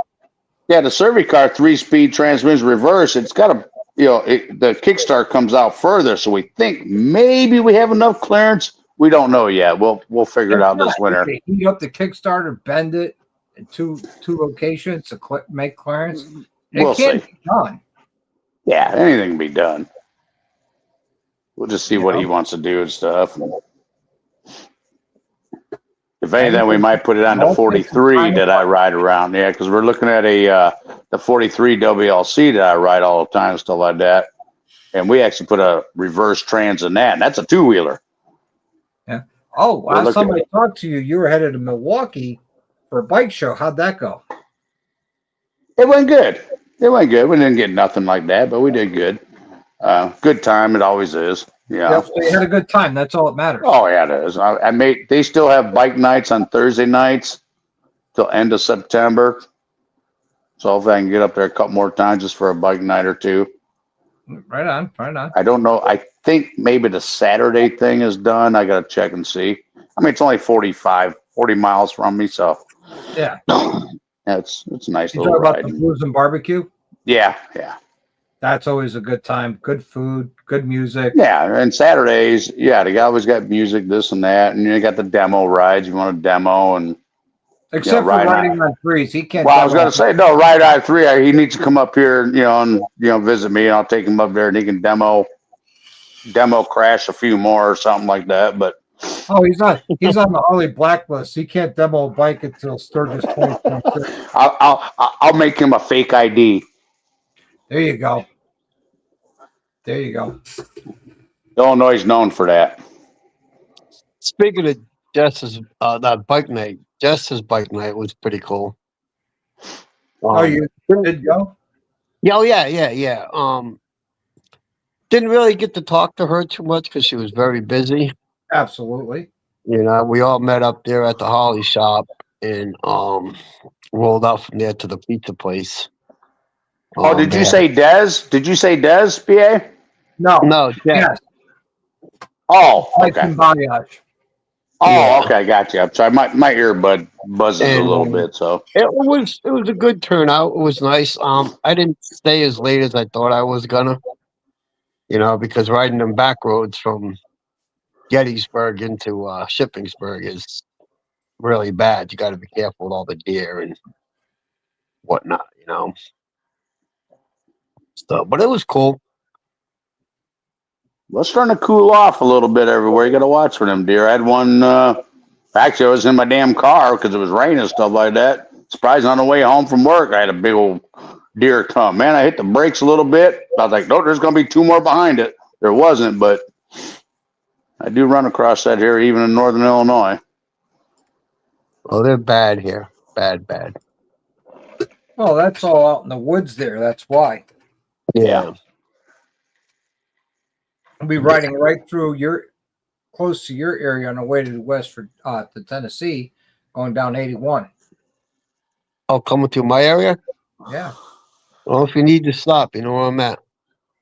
yeah, the Sawicki car 3-speed transmission reverse. It's got a, the kickstart comes out further, so we think maybe we have enough clearance. We don't know yet. We'll figure it out this winter. They heat up the Kickstarter, bend it in two locations to make clearance. We'll can't see. be done. Yeah, anything can be done. We'll just see what he wants to do and stuff. If anything, we might put it on the 43 that I ride around. Yeah, because we're looking at the 43 WLC that I ride all the time and stuff like that. And we actually put a reverse trans in that, and that's a 2-wheeler. Yeah. Oh, last time I talked to you, you were headed to Milwaukee for a bike show. How'd that go? It went good. It went good. We didn't get nothing like that, but we did good. Good time. It always is. Yeah. Yep, so you had a good time. That's all that matters. Oh yeah, it is. They still have bike nights on Thursday nights till end of September. So if I can get up there a couple more times just for a bike night or two. Right on. I don't know. I think maybe the Saturday thing is done. I got to check and see. I mean, it's only 40 miles from me, so yeah, it's a nice you little talk ride. about the blues and barbecue. Yeah. That's always a good time. Good food, good music. Yeah, and Saturdays, the guy always got music, this and that, and you got the demo rides. You want a demo, and except for riding on threes, he can't. Well, I was going to say no. Ride I-3. He needs to come up here, and visit me, and I'll take him up there, and he can demo crash a few more or something like that. But he's on the Harley blacklist. He can't demo a bike until Sturgis 2026. I'll make him a fake ID. There you go. Illinois is known for that. Speaking of Jess's that bike night, Jess's bike night was pretty cool. You did go? Yeah. Didn't really get to talk to her too much because she was very busy. Absolutely. We all met up there at the Harley shop and rolled out from there to the pizza place. Did you say Des? Did you say Des, PA? No, Jess. Oh, okay. Okay, gotcha. I'm sorry, my earbud buzzes a little bit. So it was a good turnout. It was nice. I didn't stay as late as I thought I was gonna. Because riding them back roads from Gettysburg into Shippensburg is really bad. You got to be careful with all the deer and whatnot. So, but it was cool. Well, it's starting to cool off a little bit everywhere. You got to watch for them deer. I had one. Actually, I was in my damn car because it was raining and stuff like that. Surprised on the way home from work, I had a big old deer come. Man, I hit the brakes a little bit. I was like, no, there's going to be 2 more behind it. There wasn't, but I do run across that here, even in northern Illinois. Oh, they're bad here. Bad. Oh, that's all out in the woods there. That's why. Yeah. I'll be riding right through close to your area on the way to the west to Tennessee, going down 81. Oh, coming through my area? Yeah. Well, if you need to stop, you know where I'm at.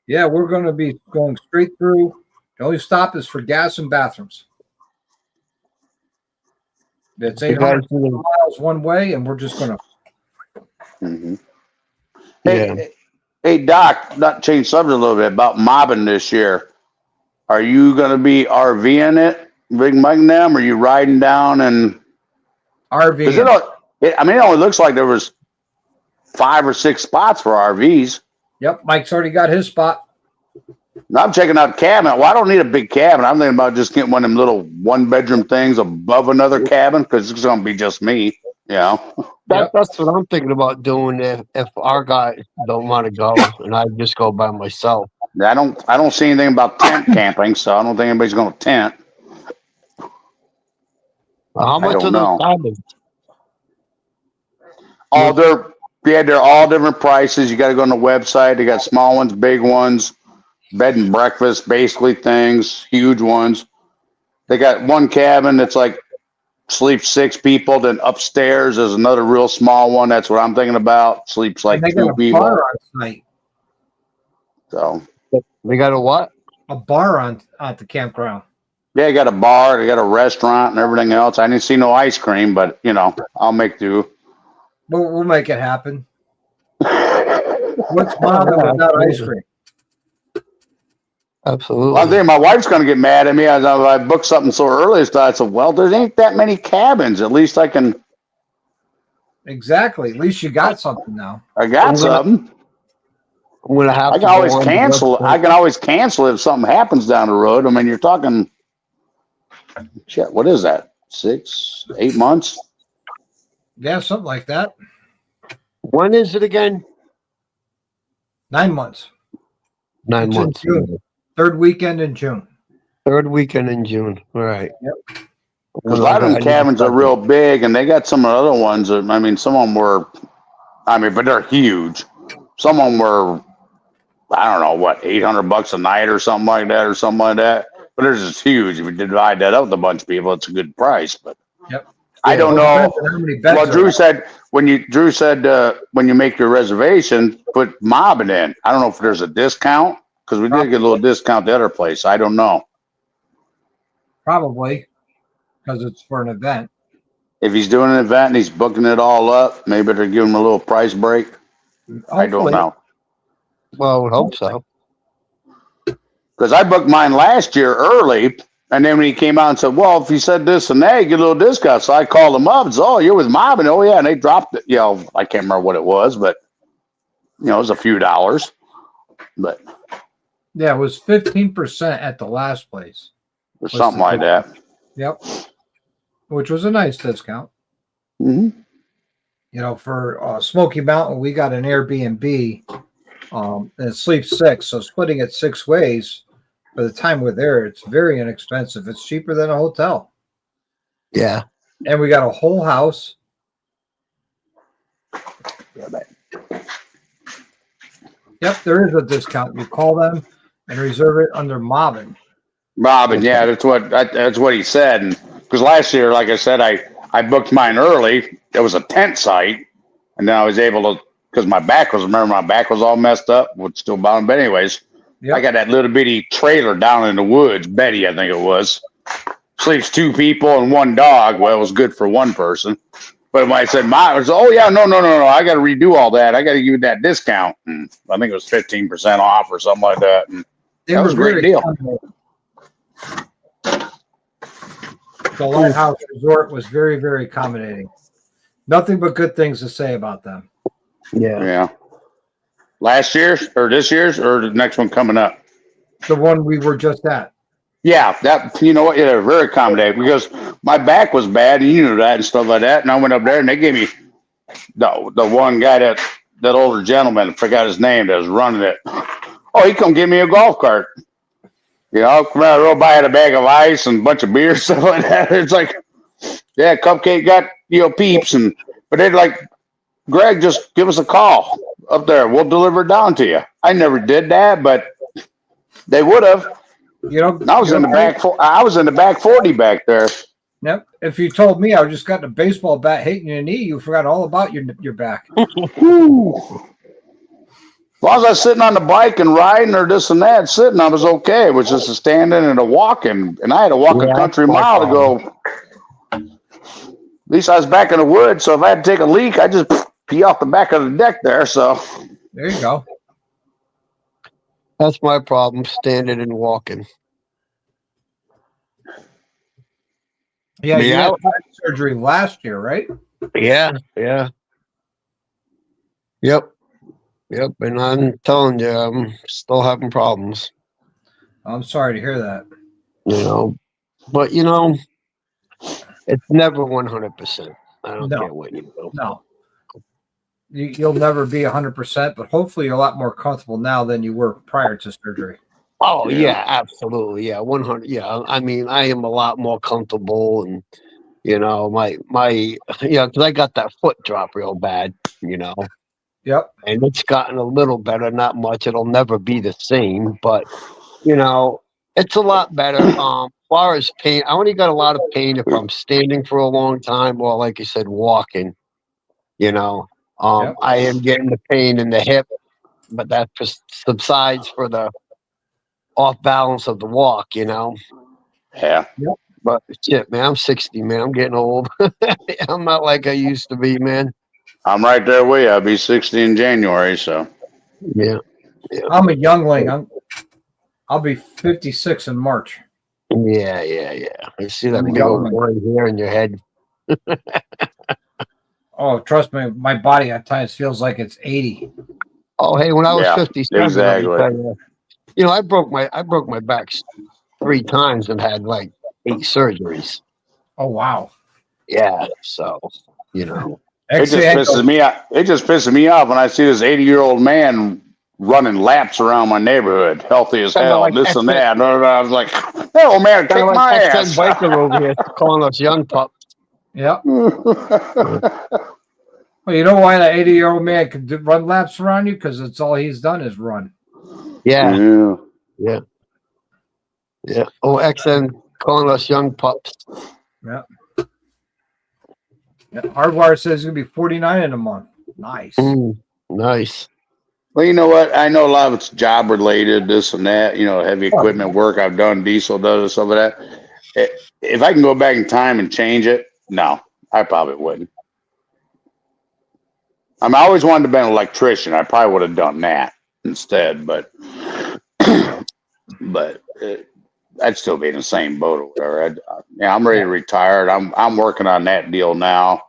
Yeah, we're going to be going straight through. The only stop is for gas and bathrooms. It's 800 miles one way, and we're just going to. Mm-hmm. Hey, Doc, not change subject a little bit about mobbing this year. Are you going to be RVing it, Big Mike and them? Or are you riding down and RVing? It only looks like there was 5 or 6 spots for RVs. Yep, Mike's already got his spot. Now I'm checking out cabin. Well, I don't need a big cabin. I'm thinking about just getting one of them little 1-bedroom things above another cabin because it's going to be just me. That's what I'm thinking about doing if our guys don't want to go and I just go by myself. I don't see anything about tent camping, so I don't think anybody's going to tent. How I much don't are those know. cabins? They're all different prices. You got to go on the website. They got small ones, big ones, bed and breakfast, basically things, huge ones. They got one cabin that's like sleeps 6 people. Then upstairs is another real small one. That's what I'm thinking about. Sleeps And like they got 2 a bar people. on site. So They got a what? A bar on at the campground. yeah, they got a bar, they got a restaurant, and everything else. I didn't see no ice cream, but I'll make do. We'll make it happen. What's Oh, Marvin yeah, without ice absolutely. cream? Absolutely. Well, I think my wife's going to get mad at me. I booked something so early. So I said, well, there ain't that many cabins. At least I Exactly. At least you got something now. got something. I'm gonna have I to can go always on the cancel. I website. can always cancel if something happens down the road. I mean, you're talking, shit, what is that? 6, 8 months? Yeah, something like that. When is it again? 9 months. 9 It's in months. June. Third weekend in June. Third weekend in June. All right. Yep. Because a lot of them cabins are real big, and they got some of the other ones. That, I mean, some of them were, but they're huge. Some of them were, I don't know, what, $800 a night or something like that. But they're just huge. If you divide that up with a bunch of people, it's a good price. But Yep. I don't Well, know. depends on how many beds Well, are Drew there. said when you make your reservation, put mobbing in. I don't know if there's a discount because we did get a little discount the other place. I don't know Probably because it's for an event. if he's doing an event and he's booking it all up. Maybe they're giving him a little price break. I don't Hopefully. know Well, I would hope so. because I booked mine last year early, and then when he came out and said, "Well, if you said this and that, you get a little discount." So I called him up and said, "Oh, you're with mobbing? Oh yeah," and they dropped it. I can't remember what it was, but it was a few dollars. But Yeah, it was 15% at the last place. or something like that. Yep. Which was a nice discount. Mm-hmm. For Smoky Mountain, we got an Airbnb. And it sleeps 6, so splitting it 6 ways for the time we're there, it's very inexpensive. It's cheaper than a hotel. Yeah. And we got a whole house. Yep, there is a discount. You call them and reserve it under Mobbin. Robin, yeah, that's what he said. And because last year, like I said, I booked mine early. It was a tent site, and then I was able to because my back was all messed up, was still bound. But anyways, Yep. I got that little bitty trailer down in the woods. Betty, I think it was, sleeps 2 people and 1 dog. Well, it was good for 1 person. But when I said I was, oh yeah, no, I got to redo all that. I got to give you that discount. And I think it was 15% off or something like that. And that was a great deal. The Lighthouse Resort was very, very accommodating. Nothing but good things to say about them. Yeah. Last year's or this year's or the next one coming up? The one we were just at. Yeah, they're very accommodating because my back was bad and you knew that and stuff like that. And I went up there and they gave me the one guy that older gentleman, I forgot his name, that was running it. Oh, he come give me a golf cart. Come out, roll by, had a bag of ice and a bunch of beer, stuff like that. It's like, yeah, Cupcake got peeps, but they'd like, Greg, just give us a call up there. We'll deliver it down to you. I never did that, but they would have. I was in the back. I was in the back 40 back there. Yep. If you told me I just got a baseball bat hitting your knee, you forgot all about your back. As long as I was sitting on the bike and riding or this and that, sitting, I was okay. It was just a standing and a walking, and I had to walk a country mile to go. At least I was back in the woods, so if I had to take a leak, I just pee off the back of the deck there. So there you go. That's my problem, standing and walking. Yeah, you had back surgery last year, right? Yeah. Yep, and I'm telling you, I'm still having problems. I'm sorry to hear that. But it's never 100%. I don't care what you do. No. You'll never be 100%, but hopefully you're a lot more comfortable now than you were prior to surgery. Oh yeah, absolutely. Yeah, 100. Yeah, I mean, I am a lot more comfortable, and You know, because I got that foot drop real bad, Yep. and it's gotten a little better, not much. It'll never be the same, but it's a lot better. As far as pain, I only got a lot of pain if I'm standing for a long time or, like you said, walking. Yep. I am getting the pain in the hip, but that subsides for the off balance of the walk. Yeah. Yep. But shit, man, I'm 60, man. I'm getting old. I'm not like I used to be, man. I'm right there with you. I'll be 60 in January, so. Yeah. I'm a youngling. I'll be 56 in March. Yeah. I see that I'm a big old youngling. gray hair in your head. Oh, trust me, my body at times feels like it's 80. Oh, hey, when I was Yeah, 57, let me exactly. tell you, I broke my back 3 times and had like 8 surgeries. Oh, wow. Yeah, so It just Actually, I pisses me off. It just pisses me off when I see this 80-year-old man running laps around my neighborhood, healthy as kind of hell, like this and XN, that. And I was like, "Hey, old man, kind kick of like my XN ass." biker over here calling us young pups. Yep. Well, you know why the 80-year-old man could run laps around you? Because it's all he's done is run. Yeah, Yeah. yeah. Oh, XN calling us young pups. Yep. Hardwire says he's going to be 49 in a month. Nice. Nice. Well, you know what? I know a lot of it's job related, this and that. Heavy equipment work. I've done diesel, does some of that. If I can go back in time and change it, no, I probably wouldn't. I always wanted to be an electrician. I probably would have done that instead, but I'd still be in the same boat or whatever. I'm ready to retire. I'm working on that deal now.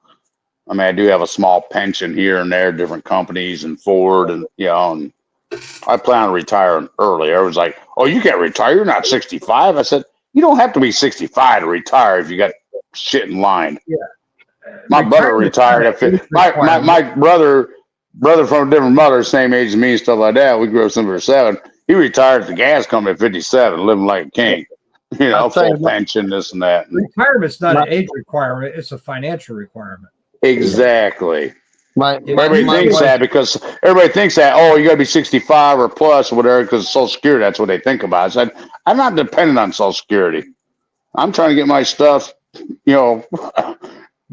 I do have a small pension here and there, different companies and Ford, and and I plan on retiring early. Everyone's like, "Oh, you can't retire. You're not 65." I said, "You don't have to be 65 to retire if you got shit in line." Yeah. My brother retired at my brother from a different mother, same age as me, and stuff like that. We grew up 7. He retired at the gas company at 57, living like a king. I'll tell Full you, pension, this and that. Retirement's not an age requirement; it's a financial requirement. Exactly. Everybody my thinks wife, that because everybody thinks that, oh, you got to be 65 or plus or whatever because Social Security, that's what they think about. I said, I'm not dependent on Social Security. I'm trying to get my stuff,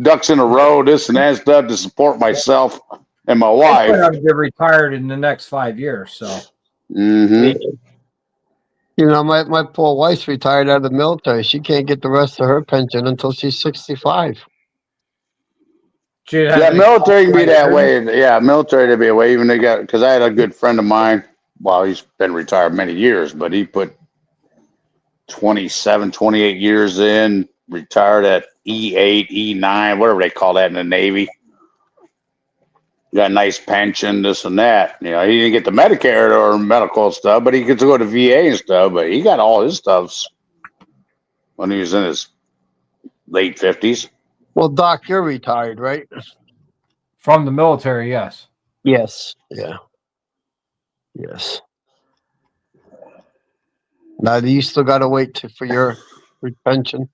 ducks in a row, this and that stuff to support myself and my I wife. plan on to get retired in the next 5 years. So, my poor wife's retired out of the military. She can't get the rest of her pension until she's 65. Yeah, military can be that way. Yeah, military to be a way. Even because I had a good friend of mine. Well, he's been retired many years, but he put 27, 28 years in, retired at E8, E9, whatever they call that in the Navy. Got a nice pension, this and that. He didn't get the Medicare or medical stuff, but he could go to VA and stuff. But he got all his stuff when he was in his late 50s. Well, Doc, you're retired, right? From the military, yes. Yes. Yeah. Yes. Now, do you still got to wait for your pension?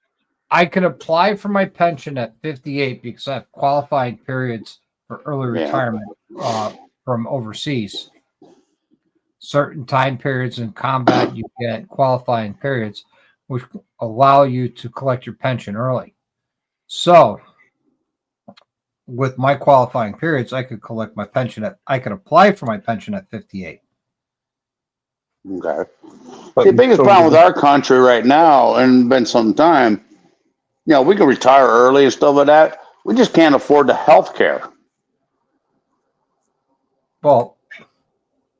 I can apply for my pension at 58 because I have qualifying periods for early retirement from overseas. Certain time periods in combat, you get qualifying periods, which allow you to collect your pension early. So, with my qualifying periods, I could collect my pension I could apply for my pension at 58. Okay. The biggest problem with our country right now, and been some time, we can retire early and stuff like that. We just can't afford the health care. Well,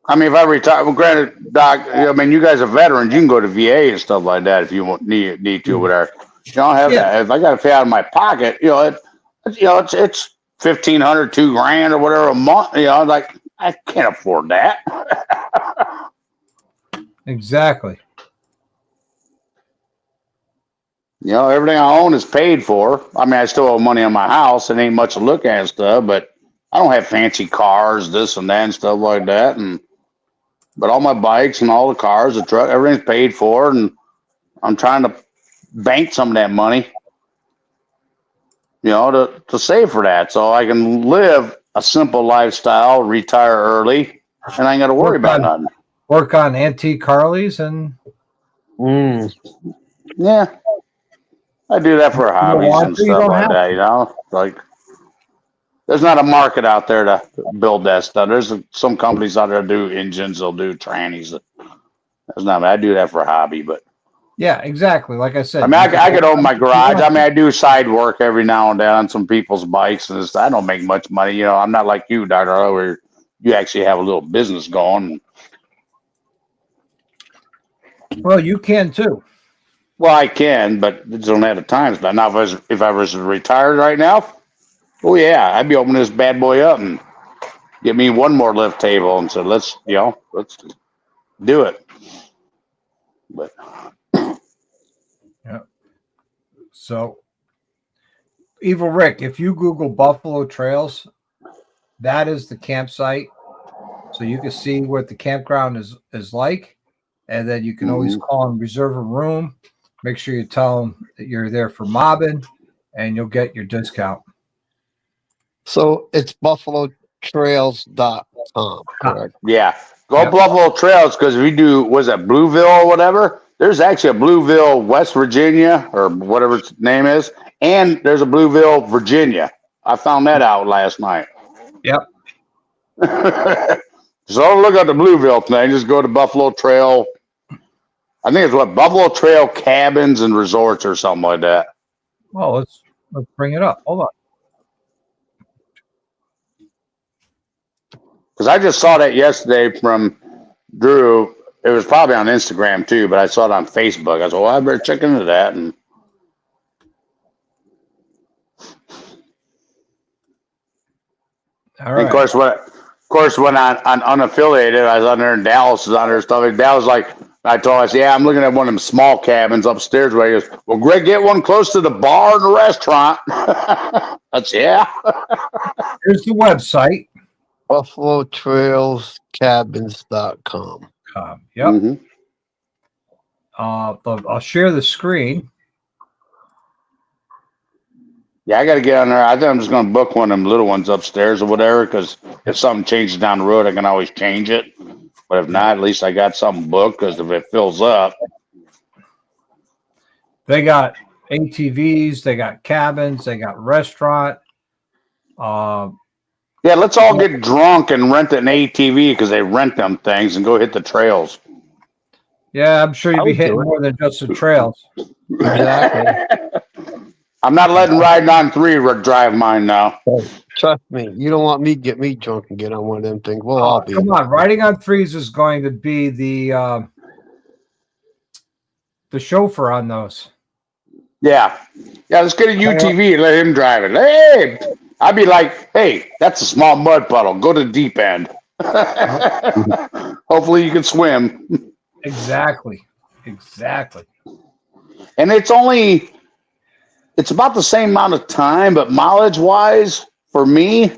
if I retire, well, granted, Doc, you guys are veterans. You can go to VA and stuff like that if you need to, whatever. You don't have that. If I got to pay out of my pocket, it's $1,500, $2,000 or whatever a month. I can't afford that. Exactly. Everything I own is paid for. I still owe money on my house. It ain't much to look at and stuff, but I don't have fancy cars, this and that and stuff like that. But all my bikes and all the cars, the truck, everything's paid for, and I'm trying to bank some of that money. to save for that, so I can live a simple lifestyle, retire early, and I ain't got to worry about nothing. Work on antique Harleys and Yeah, I do that for hobbies and stuff like that. Like there's not a market out there to build that stuff. There's some companies out there that do engines, they'll do trannies. That's not. I do that for a hobby, but yeah, exactly. Like I said, I mean, I could own my garage. I mean, I do side work every now and then on some people's bikes, and I don't make much money. I'm not like you, Dr. Harley, where you actually have a little business going. Well, you can too. Well, I can, but I don't have the times. But now, if I was retired right now, oh yeah, I'd be opening this bad boy up and get me one more lift table and said, let's do it. But yeah. So, Evil Rick, if you Google Buffalo Trails, that is the campsite. So you can see what the campground is like. And then you can always call and reserve a room. Make sure you tell them that you're there for mobbing, and you'll get your discount. So it's buffalotrails.com, correct? Yeah. Go Buffalo Trails, because if you do, was it Blueville or whatever? There's actually a Blueville, West Virginia, or whatever its name is. And there's a Blueville, Virginia. I found that out last night. Yep. So don't look at the Blueville thing. Just go to Buffalo Trail. I think it's Buffalo Trail Cabins and Resorts or something like that. Well, let's bring it up. Hold on. Because I just saw that yesterday from Drew. It was probably on Instagram too, but I saw it on Facebook. I said, well, I better check into that. And all right. of course, when on unaffiliated, I was on there in Dallas, on there stuff. And Dallas, I told him, I said, yeah, I'm looking at one of them small cabins upstairs. Where he goes, well, Greg, get one close to the bar and the restaurant. That's yeah. Here's the website. buffalotrailscabins.com. Yep. Mm-hmm. I'll share the screen. Yeah, I got to get on there. I think I'm just going to book one of them little ones upstairs or whatever, because if something changes down the road, I can always change it. But if not, at least I got something booked, because if it fills up. They got ATVs, they got cabins, they got restaurant. Yeah, let's all get drunk and rent an ATV, because they rent them things, and go hit the trails. Yeah, I'm sure you'll be hitting more than just the trails. Exactly. I'm not letting Riding on 3 drive mine now. Trust me, you don't want me to get me drunk and get on one of them things. We'll all be. Come on, Riding on 3s is going to be the chauffeur on those. Yeah, let's get a UTV and let him drive it. Hey, I'd be like, hey, that's a small mud puddle. Go to the deep end. Hopefully you can swim. Exactly. And it's about the same amount of time, but mileage-wise, for me,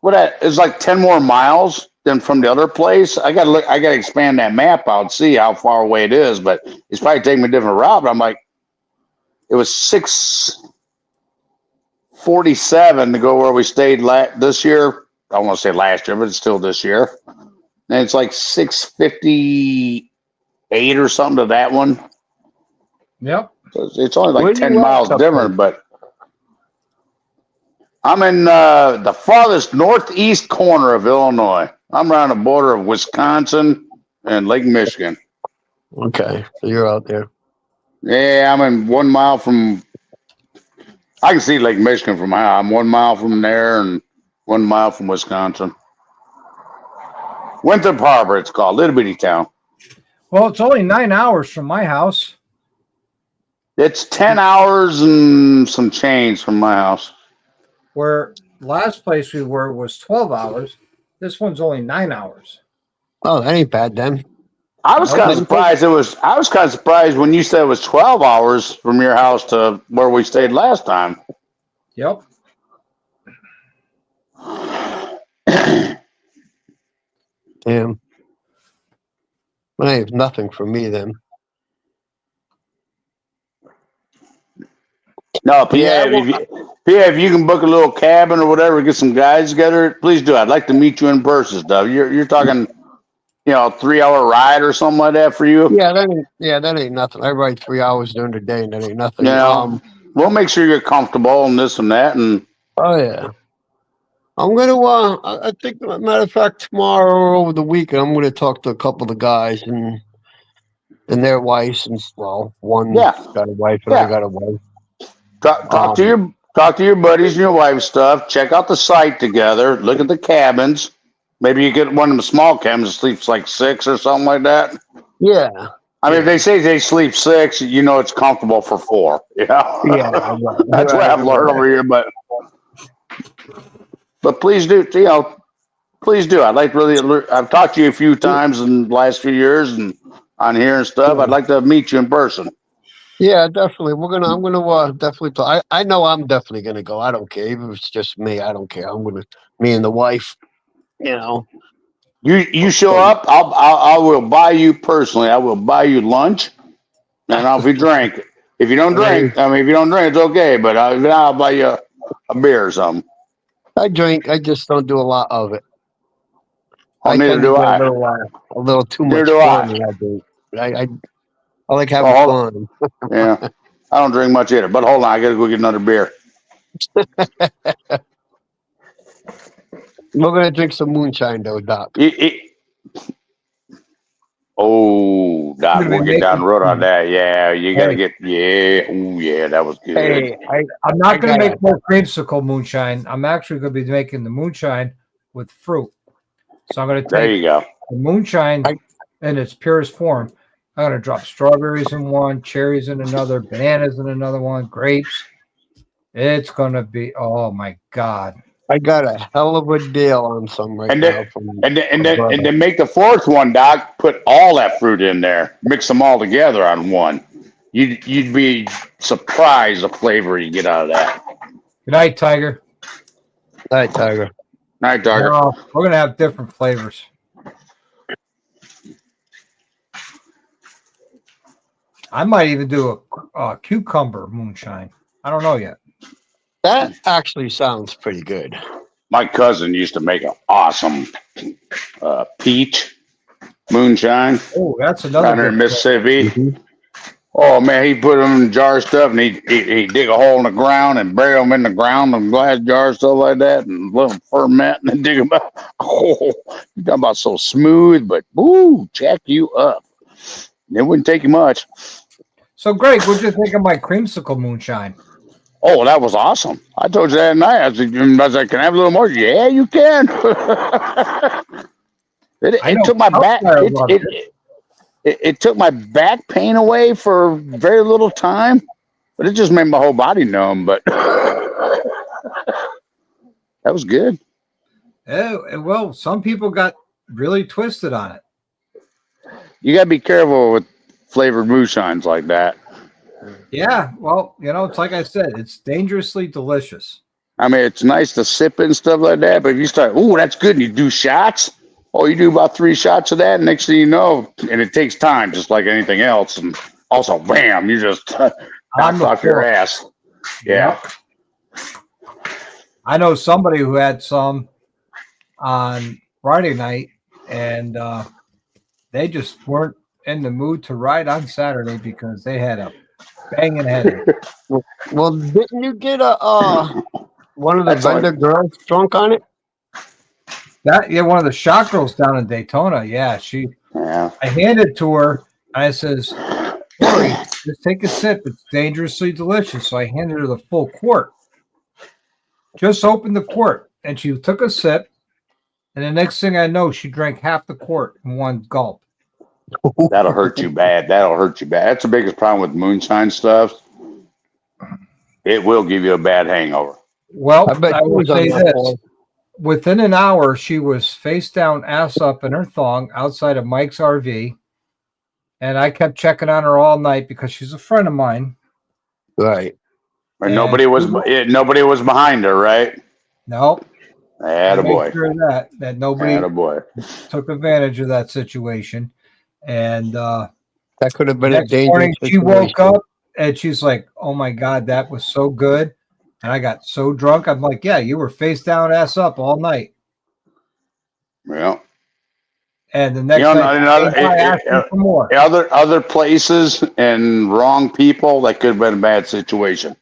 it's like 10 more miles than from the other place. I gotta expand that map out, see how far away it is, but it's probably taking me a different route. But I'm like, it was 6:47 to go where we stayed this year. I don't want to say last year, but it's still this year. And it's like 6:58 or something to that one. Yep. So it's only like 10 miles different, but I'm in the farthest northeast corner of Illinois. I'm around the border of Wisconsin and Lake Michigan. Okay, so you're out there. Yeah, I'm in 1 mile from. I can see Lake Michigan from my house. I'm 1 mile from there and 1 mile from Wisconsin. Winthrop Harbor, it's called. Little bitty town. Well, it's only 9 hours from my house. It's 10 hours and some change from my house. Where last place we were was 12 hours. This one's only 9 hours. Oh, that ain't bad then. I was kind of surprised I was kind of surprised when you said it was 12 hours from your house to where we stayed last time. Yep. Damn. That ain't nothing for me then. No, if Yeah, if you can book a little cabin or whatever, get some guys together, please do. I'd like to meet you in person, stuff. You're talking, 3-hour ride or something like that for you. That ain't nothing. I ride 3 hours during the day, and that ain't You nothing. know, we'll make sure you're comfortable and this and that. And Oh yeah. I'm gonna. I think, matter of fact, tomorrow or over the weekend, I'm gonna talk to a couple of the guys and their wives, and one's yeah, got a wife and I yeah. got a wife. Talk to your buddies and your wife's stuff. Check out the site together. Look at the cabins. Maybe you get one of the small cabins that sleeps like 6 or something like that. Yeah, I mean, if they say they sleep 6, it's comfortable for 4. yeah, That's what I've learned over here. But please do, please do. I'd like to really. I've talked to you a few times in the last few years and on here and stuff. Yeah. I'd like to meet you in person. Yeah, definitely. I'm gonna definitely talk. I know I'm definitely gonna go. I don't care. Even if it's just me, I don't care. Me and the wife, you know. You show up, I will buy you personally. I will buy you lunch, and I'll be drink. If you don't drink, if you don't drink, it's okay. But I'll buy you a beer or something. I drink. I just don't do a lot of it. Oh, I neither tend to do get I. a little too Neither much do fun I. when I do. I like having Well, fun. yeah, I don't drink much either. But hold on, I gotta go get another beer. We're gonna drink some moonshine though, Doc. Oh, Doc, we'll get down the road on that. Yeah, you got to get, oh, yeah, that was good. Hey, I'm not going to make more creamsicle moonshine. I'm actually going to be making the moonshine with fruit. So I'm going to take the moonshine in its purest form. I'm going to drop strawberries in one, cherries in another, bananas in another one, grapes. It's going to be, oh my God. I got a hell of a deal on some now. And then make the fourth one, Doc. Put all that fruit in there. Mix them all together on one. You'd be surprised the flavor you get out of that. Good night, Tiger. Night, Tiger. Night, Tiger. No, we're going to have different flavors. I might even do a cucumber moonshine. I don't know yet. That actually sounds pretty good. My cousin used to make an awesome peach moonshine. Oh, that's another down there in Mississippi. Mm-hmm. Oh man, he put them in jar stuff, and he dig a hole in the ground and bury them in the ground in glass jars, stuff like that, and let them ferment and then dig them up. Oh, you talking about so smooth, but woo, jack you up. It wouldn't take you much. So, Greg, what'd you think of my creamsicle moonshine? Oh, that was awesome. I told you that night. I was like, can I have a little more? Yeah, you can. it took my back. It took my back pain away for very little time, but it just made my whole body numb. But that was good. Well, some people got really twisted on it. You got to be careful with flavored moonshines like that. Yeah, well, it's like I said, it's dangerously delicious. I mean, it's nice to sip it and stuff like that, but if you start, oh, that's good, and you do shots, you do about 3 shots of that, and next thing you know, and it takes time, just like anything else, and also, bam, you just knocked off your ass. Yeah. I know somebody who had some on Friday night, and they just weren't in the mood to ride on Saturday because they had a banging headache. Well, didn't you get one of the vendor girls drunk on it? One of the shot girls down in Daytona. Yeah, I handed it to her. And I says, "Lori, just take a sip. It's dangerously delicious." So I handed her the full quart. Just opened the quart, and she took a sip. And the next thing I know, she drank half the quart in one gulp. That'll hurt you bad. That's the biggest problem with moonshine stuff. It will give you a bad hangover. Well, I will say this. Within an hour, she was face down, ass up in her thong outside of Mike's RV. And I kept checking on her all night because she's a friend of mine. Right. And nobody was behind her, right? Nope. Attaboy. Sure that nobody took advantage of that situation. And that could have been a dangerous morning, situation. she woke up and she's like, "Oh my God, that was so good." And I got so drunk. I'm like, yeah, you were face down, ass up all night. Yeah. And the next night, I asked you for more. Other places and wrong people, that could have been a bad situation.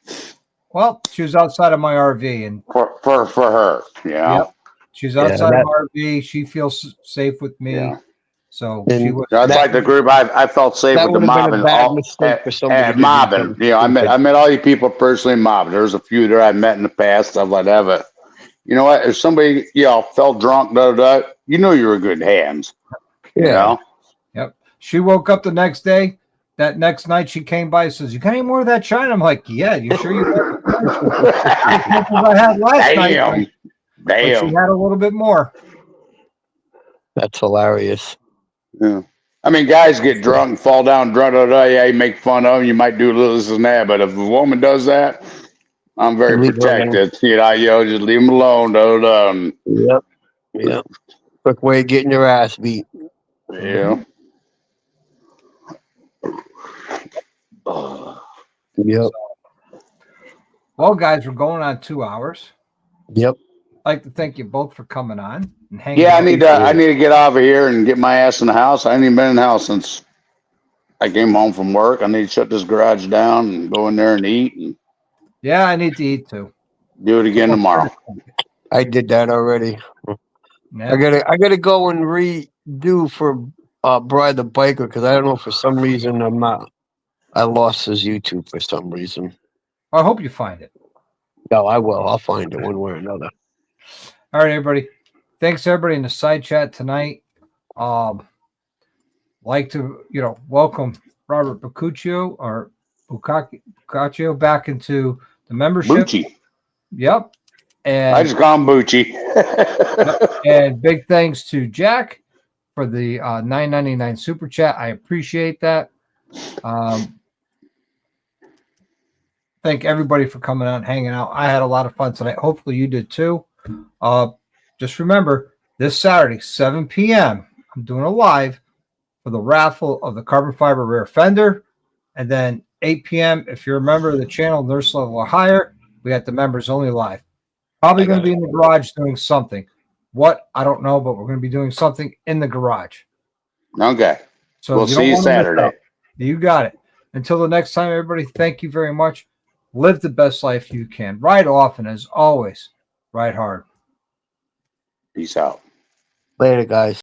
Well, she was outside of my RV, and For her, yeah. Yep, she's outside of my RV. She feels safe with me, Yeah. so And she was. That's like the group. I felt safe that with the would have been mobbing. a bad mistake for somebody to do Mobbing. something You know, I stupid. met all you people personally mobbing. There was a few there I met in the past, stuff like that. But you know what? If somebody felt drunk, you know you were in good hands. You know. Yep. She woke up the next day. That next night, she came by and says, "You got any more of that shine?" I'm like, "Yeah, you sure you got I had last night?" But she had a little bit more. That's hilarious. Yeah. I mean, guys get drunk and fall down drunk. Yeah, you make fun of them. You might do a little this and that. But if a woman does that, I'm very Leave her alone. protected. Just leave them alone. Yep. Yep. Quick way of getting your ass beat. Yeah. Yep. Well, guys, we're going on 2 hours. Yep. I'd like to thank you both for coming on and hanging Yeah, out. I need to get over here and get my ass in the house. I ain't even been in the house since I came home from work. I need to shut this garage down and go in there and eat and Yeah, I need to eat too. do it again tomorrow. I did that already. Yep. I gotta go and redo for Bride the Biker because I don't know, for some reason I lost his YouTube for some reason. I hope you find it. No, I will. I'll find it one way or another. All right, everybody. Thanks everybody in the side chat tonight. Like to welcome Robert Bucaccio or Bucaccio back into the membership. Bucci. Yep. And I just call him Bucci. And big thanks to Jack for the $9.99 super chat. I appreciate that. Thank everybody for coming out and hanging out. I had a lot of fun tonight. Hopefully you did too. Just remember, this Saturday, 7 p.m., I'm doing a live for the raffle of the carbon fiber rear fender. And then 8 p.m., if you're a member of the channel, nurse level or higher, we got the members only live. Probably going to be in the garage doing something. What? I don't know, but we're going to be doing something in the garage. Okay. So we'll see you Saturday. You got it. Until the next time, everybody, thank you very much. Live the best life you can. Ride often, as always. Ride hard. Peace out. Later, guys.